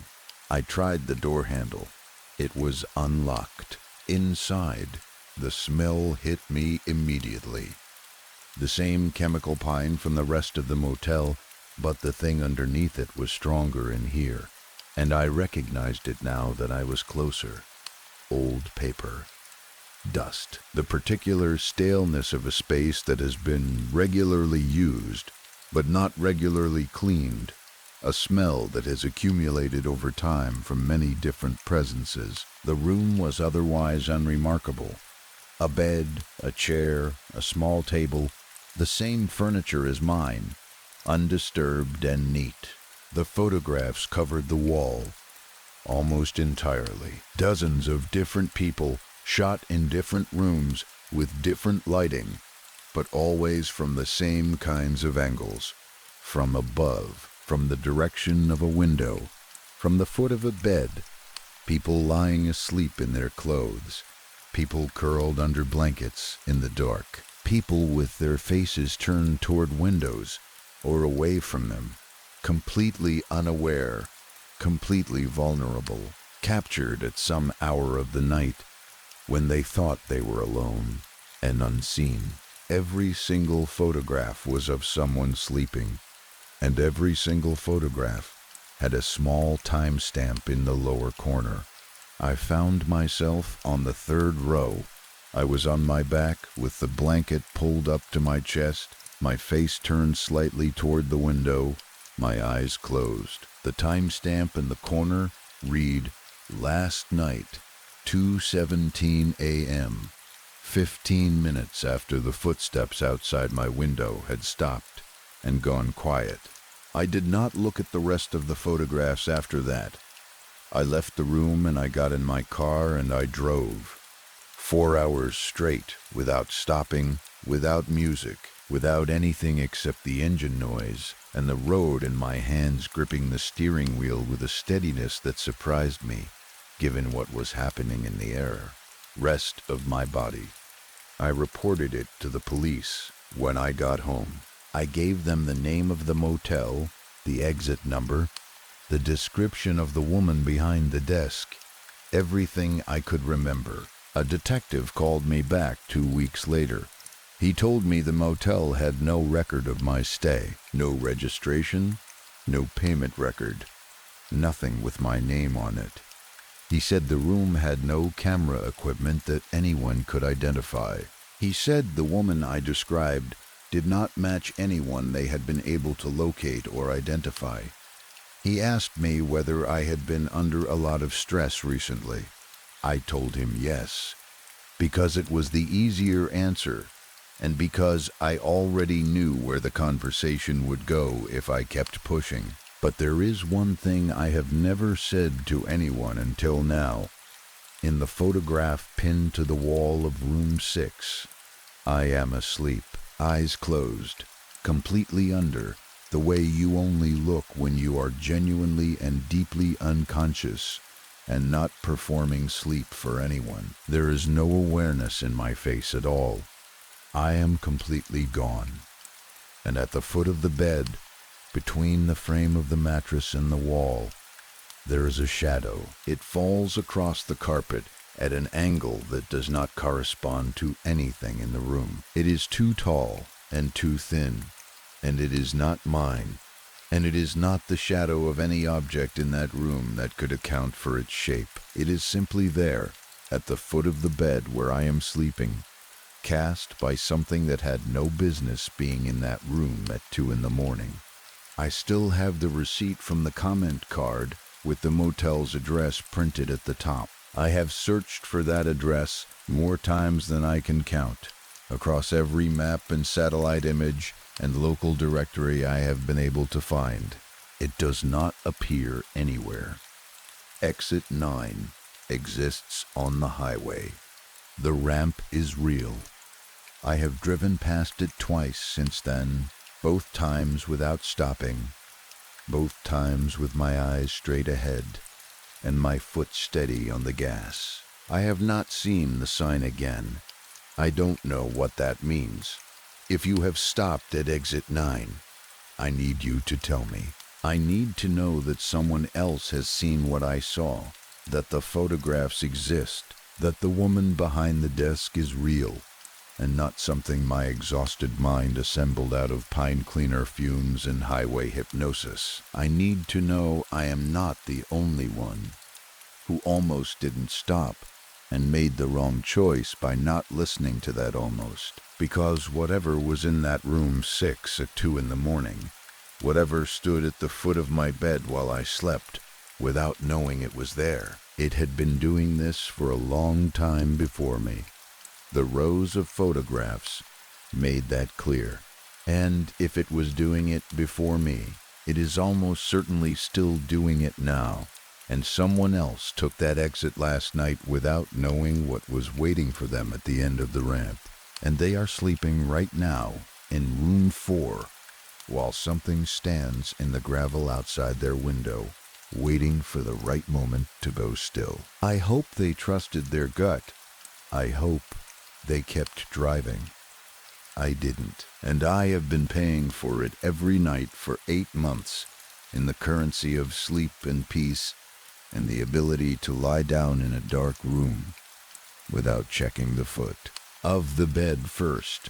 I tried the door handle. It was unlocked. Inside, the smell hit me immediately. The same chemical pine from the rest of the motel, but the thing underneath it was stronger in here, and I recognized it now that I was closer. Old paper. Dust. The particular staleness of a space that has been regularly used, but not regularly cleaned. A smell that has accumulated over time from many different presences. The room was otherwise unremarkable. A bed, a chair, a small table, the same furniture as mine, undisturbed and neat. The photographs covered the wall, almost entirely. Dozens of different people, shot in different rooms with different lighting, but always from the same kinds of angles. From above, from the direction of a window, from the foot of a bed, people lying asleep in their clothes, people curled under blankets in the dark, people with their faces turned toward windows or away from them, completely unaware, completely vulnerable, captured at some hour of the night when they thought they were alone and unseen. Every single photograph was of someone sleeping, and every single photograph had a small timestamp in the lower corner. I found myself on the third row. I was on my back with the blanket pulled up to my chest, my face turned slightly toward the window, my eyes closed. The timestamp in the corner read, "Last night, 2:17 a.m., 15 minutes after the footsteps outside my window had stopped and gone quiet." I did not look at the rest of the photographs after that. I left the room and I got in my car and I drove. 4 hours straight, without stopping, without music, without anything except the engine noise, and the road and my hands gripping the steering wheel with a steadiness that surprised me, given what was happening in the air. Rest of my body. I reported it to the police when I got home. I gave them the name of the motel, the exit number, the description of the woman behind the desk, everything I could remember. A detective called me back 2 weeks later. He told me the motel had no record of my stay, no registration, no payment record, nothing with my name on it. He said the room had no camera equipment that anyone could identify. He said the woman I described did not match anyone they had been able to locate or identify. He asked me whether I had been under a lot of stress recently. I told him yes, because it was the easier answer, and because I already knew where the conversation would go if I kept pushing. But there is one thing I have never said to anyone until now. In the photograph pinned to the wall of room 6, I am asleep, eyes closed, completely under, the way you only look when you are genuinely and deeply unconscious and not performing sleep for anyone. There is no awareness in my face at all. I am completely gone. And at the foot of the bed, between the frame of the mattress and the wall, there is a shadow. It falls across the carpet at an angle that does not correspond to anything in the room. It is too tall and too thin, and it is not mine. And it is not the shadow of any object in that room that could account for its shape. It is simply there, at the foot of the bed where I am sleeping, cast by something that had no business being in that room at 2 a.m. I still have the receipt from the comment card with the motel's address printed at the top. I have searched for that address more times than I can count, across every map and satellite image and local directory I have been able to find. It does not appear anywhere. Exit 9 exists on the highway. The ramp is real. I have driven past it twice since then, both times without stopping, both times with my eyes straight ahead and my foot steady on the gas. I have not seen the sign again. I don't know what that means. If you have stopped at exit 9, I need you to tell me. I need to know that someone else has seen what I saw, that the photographs exist, that the woman behind the desk is real, and not something my exhausted mind assembled out of pine cleaner fumes and highway hypnosis. I need to know I am not the only one who almost didn't stop and made the wrong choice by not listening to that almost. Because whatever was in that room 6 at 2 a.m, whatever stood at the foot of my bed while I slept, without knowing it was there, it had been doing this for a long time before me. The rows of photographs made that clear. And if it was doing it before me, it is almost certainly still doing it now. And someone else took that exit last night without knowing what was waiting for them at the end of the ramp. And they are sleeping right now in room 4, while something stands in the gravel outside their window, waiting for the right moment to go still. I hope they trusted their gut. I hope they kept driving. I didn't, and I have been paying for it every night for 8 months in the currency of sleep and peace and the ability to lie down in a dark room without checking the foot of the bed first,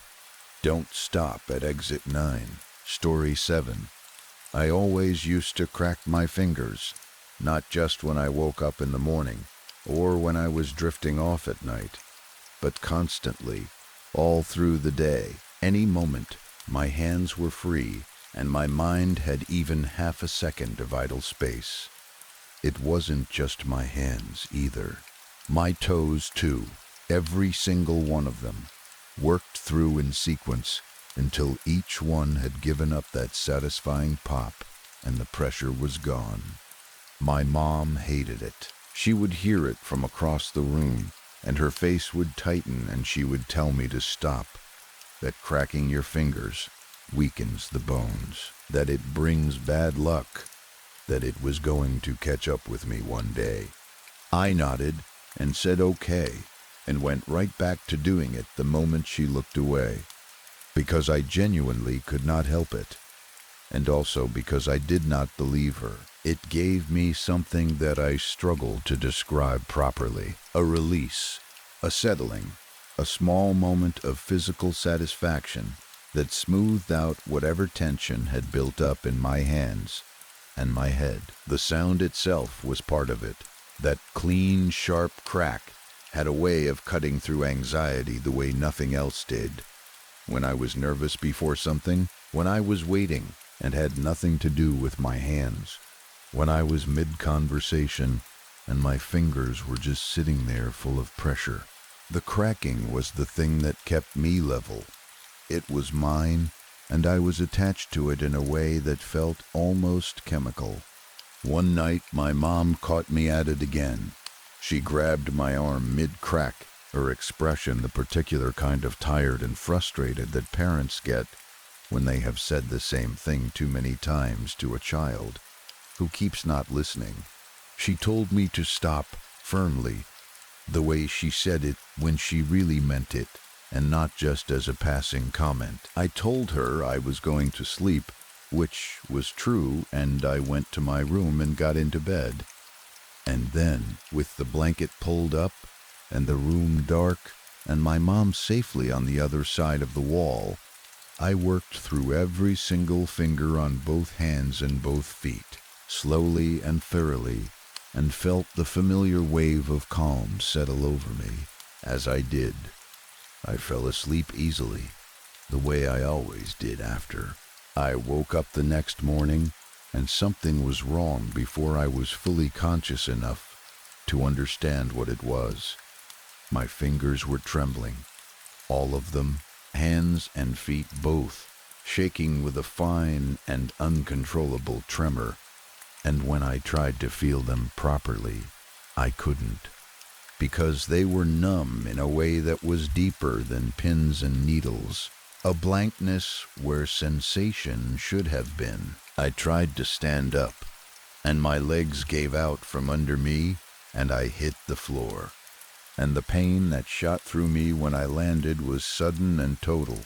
Don't stop at exit 9. Story 7. I always used to crack my fingers, not just when I woke up in the morning or when I was drifting off at night, but constantly, all through the day. Any moment, my hands were free and my mind had even half a second of idle space. It wasn't just my hands either. My toes too, every single one of them, worked through in sequence until each one had given up that satisfying pop and the pressure was gone. My mom hated it. She would hear it from across the room and her face would tighten and she would tell me to stop, that cracking your fingers weakens the bones, that it brings bad luck, that it was going to catch up with me one day. I nodded and said okay, and went right back to doing it the moment she looked away, because I genuinely could not help it, and also because I did not believe her. It gave me something that I struggle to describe properly: a release, a settling, a small moment of physical satisfaction that smoothed out whatever tension had built up in my hands and my head. The sound itself was part of it. That clean, sharp crack had a way of cutting through anxiety the way nothing else did. When I was nervous before something, when I was waiting and had nothing to do with my hands, when I was mid-conversation and my fingers were just sitting there full of pressure. The cracking was the thing that kept me level. It was mine, and I was attached to it in a way that felt almost chemical. One night, my mom caught me at it again. She grabbed my arm mid-crack, her expression the particular kind of tired and frustrated that parents get when they have said the same thing too many times to a child who keeps not listening. She told me to stop firmly, the way she said it when she really meant it, and not just as a passing comment. I told her I was going to sleep, which was true, and I went to my room and got into bed. And then, with the blanket pulled up, and the room dark, and my mom safely on the other side of the wall, I worked through every single finger on both hands and both feet, slowly and thoroughly, and felt the familiar wave of calm settle over me. As I did, I fell asleep easily, the way I always did after. I woke up the next morning, and something was wrong before I was fully conscious enough to understand what it was. My fingers were trembling, all of them, hands and feet both, shaking with a fine and uncontrollable tremor, and when I tried to feel them properly, I couldn't, because they were numb in a way that was deeper than pins and needles, a blankness where sensation should have been. I tried to stand up, and my legs gave out from under me, and I hit the floor. And the pain that shot through me when I landed was sudden and total,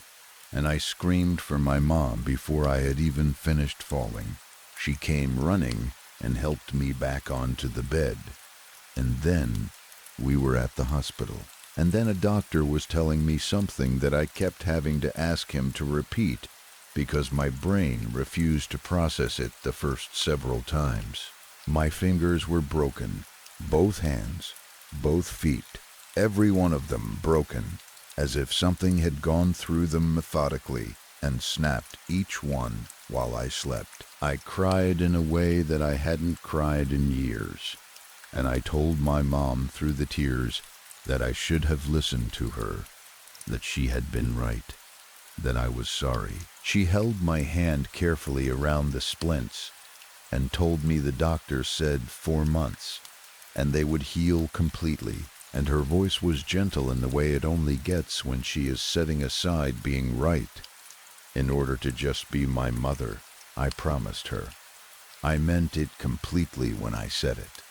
and I screamed for my mom before I had even finished falling. She came running and helped me back onto the bed. And then we were at the hospital. And then a doctor was telling me something that I kept having to ask him to repeat because my brain refused to process it the first several times. My fingers were broken, both hands, both feet, every one of them broken, as if something had gone through them methodically and snapped each one while I slept. I cried in a way that I hadn't cried in years, and I told my mom through the tears that I should have listened to her, that she had been right, that I was sorry. She held my hand carefully around the splints and told me the doctor said 4 months, and they would heal completely, and her voice was gentle in the way it only gets when she is setting aside being right in order to just be my mother. I promised her. I meant it completely when I said it.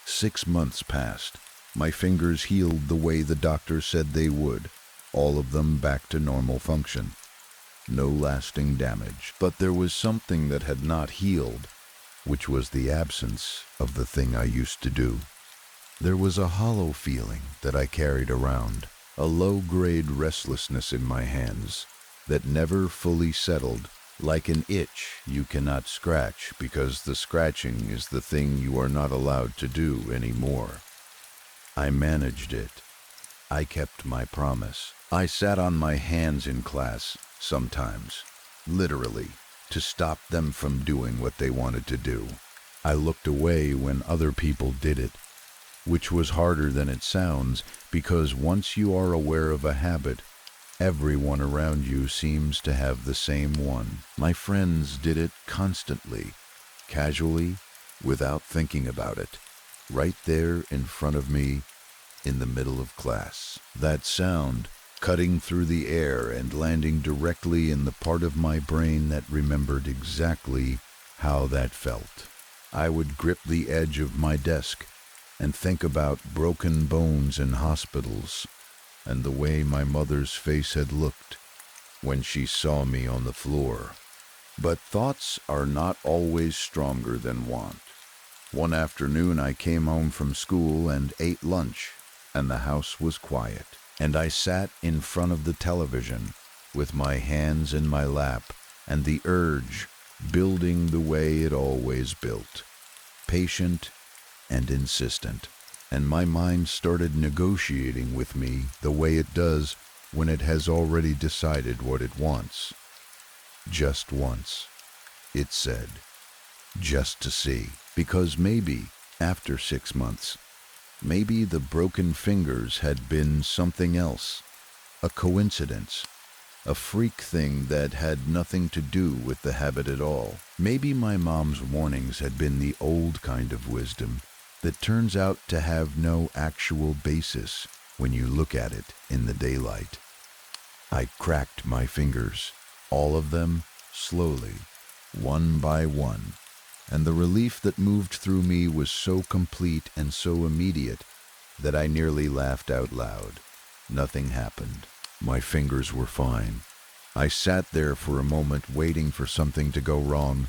6 months passed. My fingers healed the way the doctor said they would, all of them back to normal function. No lasting damage. But there was something that had not healed, which was the absence of the thing I used to do. There was a hollow feeling that I carried around, a low-grade restlessness in my hands, that never fully settled, like an itch you cannot scratch because the scratching is the thing you are not allowed to do anymore. I managed it. I kept my promise. I sat on my hands in class, sometimes, literally, to stop them from doing what they wanted to do. I looked away when other people did it, which was harder than it sounds, because once you are aware of a habit, everyone around you seems to have the same one. My friends did it constantly, casually, without thinking about it, right there in front of me in the middle of class. That sound, cutting through the air and landing directly in the part of my brain that remembered exactly how that felt. I would grip the edge of my desk and think about broken bones in hospitals and the way my mother's face had looked when she saw me on the floor. But thoughts are not always stronger than want. One afternoon I came home from school and ate lunch, and the house was quiet, and I sat in front of the television with my hands in my lap and the urge building the way it always built, patient and insistent. And my mind started negotiating with me the way it does when it has already decided what it wants. Just once, it said, just to see, because maybe after 6 months, maybe the broken fingers had been something else, a coincidence, a freak thing that had nothing to do with the habit at all. Maybe my mom's warnings had been the old kind of wisdom that turns out to have no actual basis when you look at it in the daylight. I cracked my fingers, all of them, slowly, one by one, and the relief that moved through me was so complete and so immediate that I nearly laughed out loud. Nothing happened. My fingers were fine. I sat there for a moment waiting for something to go wrong,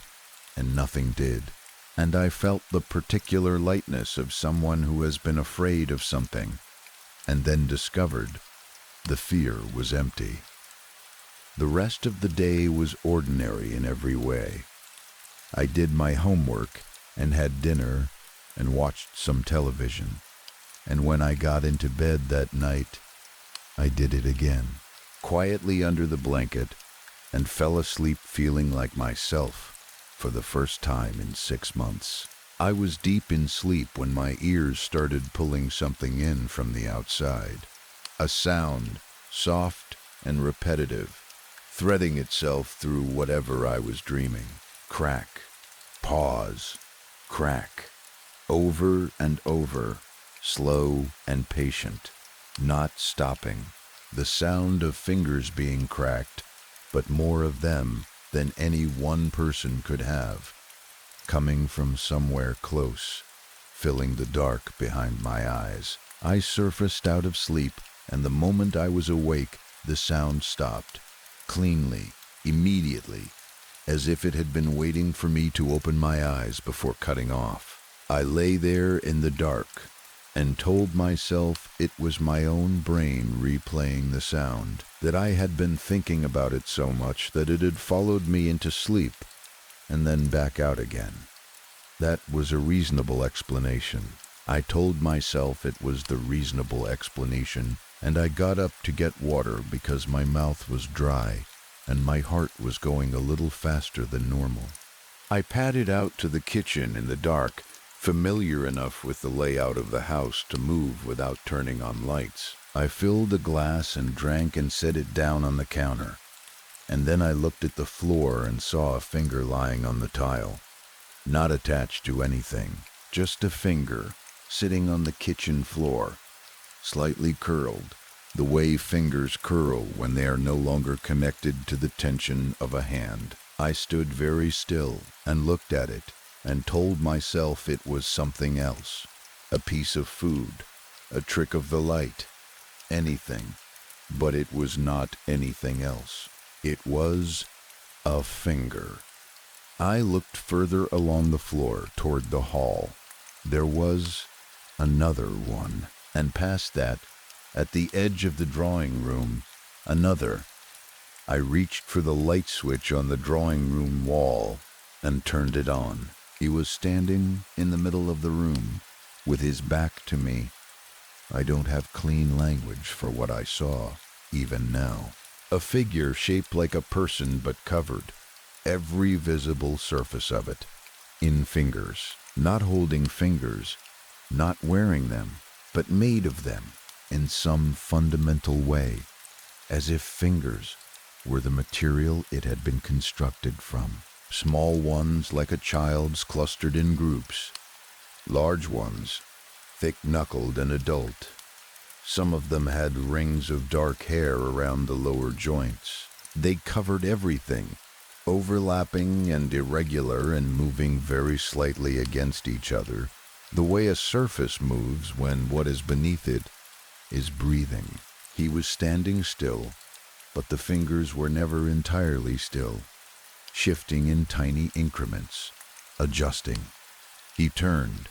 and nothing did. And I felt the particular lightness of someone who has been afraid of something, and then discovered the fear was empty. The rest of the day was ordinary in every way. I did my homework and had dinner and watched some television. And when I got into bed that night, I did it again, quietly under the blanket, and fell asleep feeling like myself for the first time in 6 months. I was deep in sleep when my ears started pulling something in from the outside. A sound, soft and repetitive, threading itself through whatever I was dreaming. Crack, pause, crack, over and over, slow and patient, not stopping. The sound of fingers being cracked, but more of them than any one person could have, coming from somewhere close, filling the dark behind my eyes. I surfaced out of sleep, and the moment I was awake, the sound stopped, cleanly, immediately, as if it had been waiting for me to open my eyes before cutting off. I lay there in the dark and told myself it was my own brain replaying the sound, that I had been thinking about it so much that it had followed me into sleep and then back out again. That was a reasonable explanation. I told myself it was the reasonable explanation, and I got up to get water because my mouth was dry and my heart was going a little faster than normal. I padded out to the kitchen in the dark, familiar enough with the layout of the house to move without turning on lights. I filled a glass and drank and set it down on the counter. And then I looked at the floor and saw a finger lying on the tile, not attached to anything, just a finger sitting on the kitchen floor, slightly curled, the way fingers curl when they are no longer connected to the tension of a hand. I stood very still and looked at it, and told myself it was something else, a piece of food, a trick of the light, anything, but it was not anything else. It was a finger. I looked further along the floor toward the hall. There was another one, and past that, at the edge of the drawing room, another, I reached for the light switch on the drawing room wall and turned it on. He was standing in the middle of the room, with his back to me. I don't have clean language for what I saw, even now. A figure shaped like a person but covered, every visible surface of it, in fingers. Not holding fingers, not wearing them, but made of them in some fundamental way, as if fingers were the material it had been constructed from. Small ones like a child's clustered in groups, large ones, thick-knuckled and adult. Some of them had rings of dark hair around the lower joints. They covered everything, overlapping and irregular and moving very slightly against each other, the way a surface moves when what is beneath it is breathing. He was standing still, but the fingers were never entirely still, shifting in tiny increments, adjusting. He turned,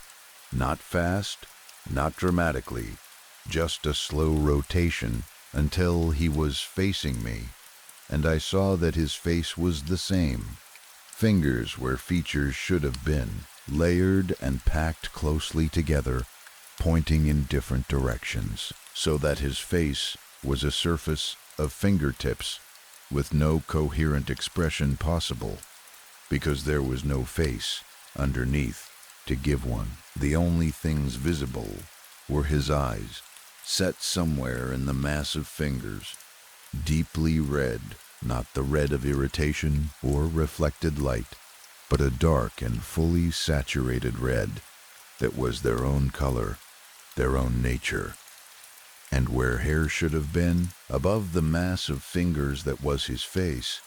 not fast, not dramatically, just a slow rotation until he was facing me, and I saw that his face was the same. Fingers where features should have been, layered and packed closely together, pointing in different directions, so that his face was a surface of fingertips with no coherent expression possible, because there was no face underneath to give one. The only things visible were his eyes, set somewhere in the mass of fingers, deeply red, not the red of irritation or reflected light, but a dark and fully saturated red that was their own color, their own nature. And where hair should have been, above the mass of fingers that was his face,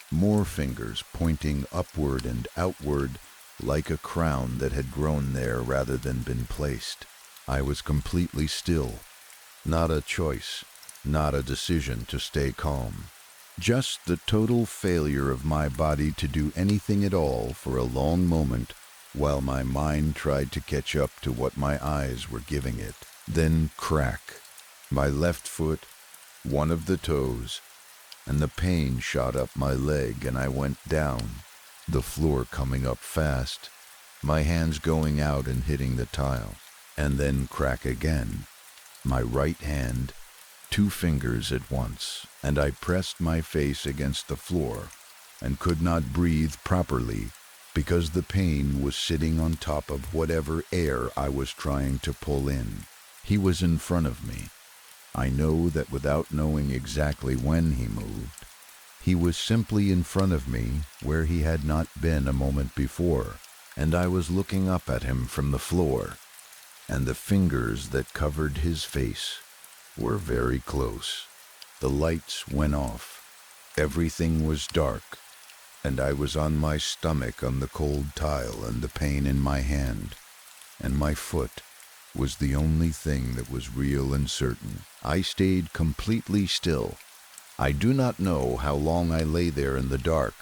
more fingers pointing upward and outward like a crown that had grown there rather than been placed. I was completely still. Not a choice, not a decision to stay calm. Just the total failure of my body to do anything at all for a long moment while my mind tried to catch up to what my eyes were giving it. Then crack. My left foot, one of the toes, and the pain shot up my leg and I went down, the floor coming up fast, my hands going out and hitting the tile. And then crack again. My right hand, 2 fingers at once, and I pressed my face against the floor and could not breathe properly because the pain was sitting on top of whatever air I was trying to pull in. He was in front of me. I know that without knowing exactly when he moved. He was simply in front of me where he had not been a moment before, and I was looking up at him from the floor, and the fingers that covered his face were very close. The lights went off. Everything was dark, and I was on my stomach on the cold tile and the pain in my hand, and my foot was the only thing that was real and certain. I stayed completely still. I do not know how long I lay there in the dark,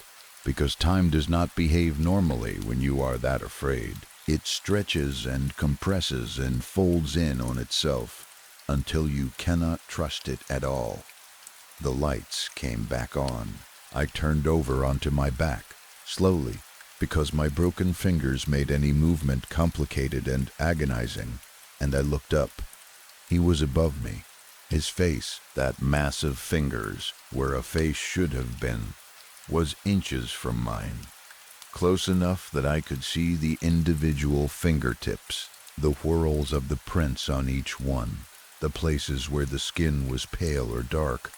because time does not behave normally when you are that afraid. It stretches and compresses and folds in on itself until you cannot trust it at all. The lights came back on. I turned over onto my back, slowly, because my broken fingers made any movement complicated and agonizing, and I looked up. He was above me. His face, that mass of fingers, where a face should have been, was inches from mine, close enough that I could see the individual fingertips, the whorls of the prints on each one, the places where the skin was pale or dark,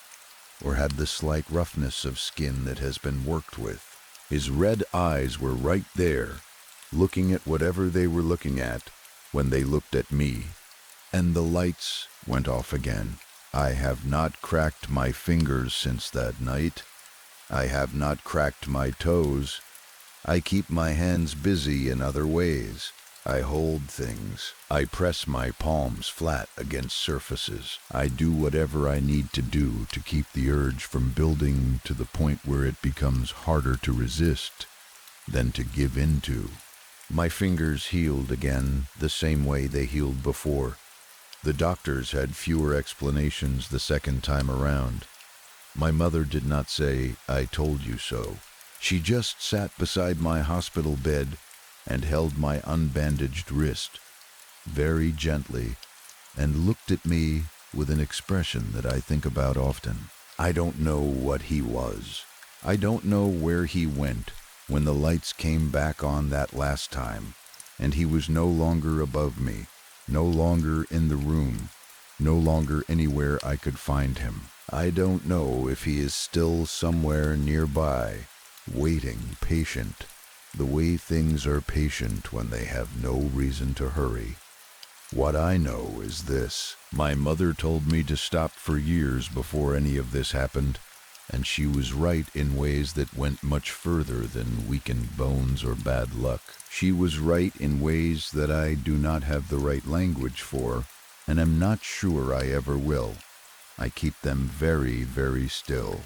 or had the slight roughness of skin that has been worked with. His red eyes were right there, looking at whatever they were looking at when they looked at me, and the lights went off again. I have not cracked my fingers since that night. I have not cracked my toes. I keep my hands busy in other ways. I hold things. I press my palms flat against surfaces. I do whatever I need to do to keep the urge from building to the point where it becomes harder to resist than to give into. My fingers healed again the same way they healed before. The doctors had fewer explanations the second time around. My mother did not say, "I told you so." She just sat beside my hospital bed and held my unbandaged wrist very gently and looked at me with an expression that I think about often. I don't know what he was. I don't know where he went when the lights came back on that last time, and he was no longer above me, no longer in the room, no longer anywhere I could find him. I don't know if he is still somewhere nearby, waiting, patient, the way things are patient when they have no reason to hurry. What I know is this: my mother told me to stop for years before any of this happened, and she was right in ways that went much further than weakened bones or bad luck. She was right in ways that I do not have the right language for, and am not sure I ever will. I keep them very, very still.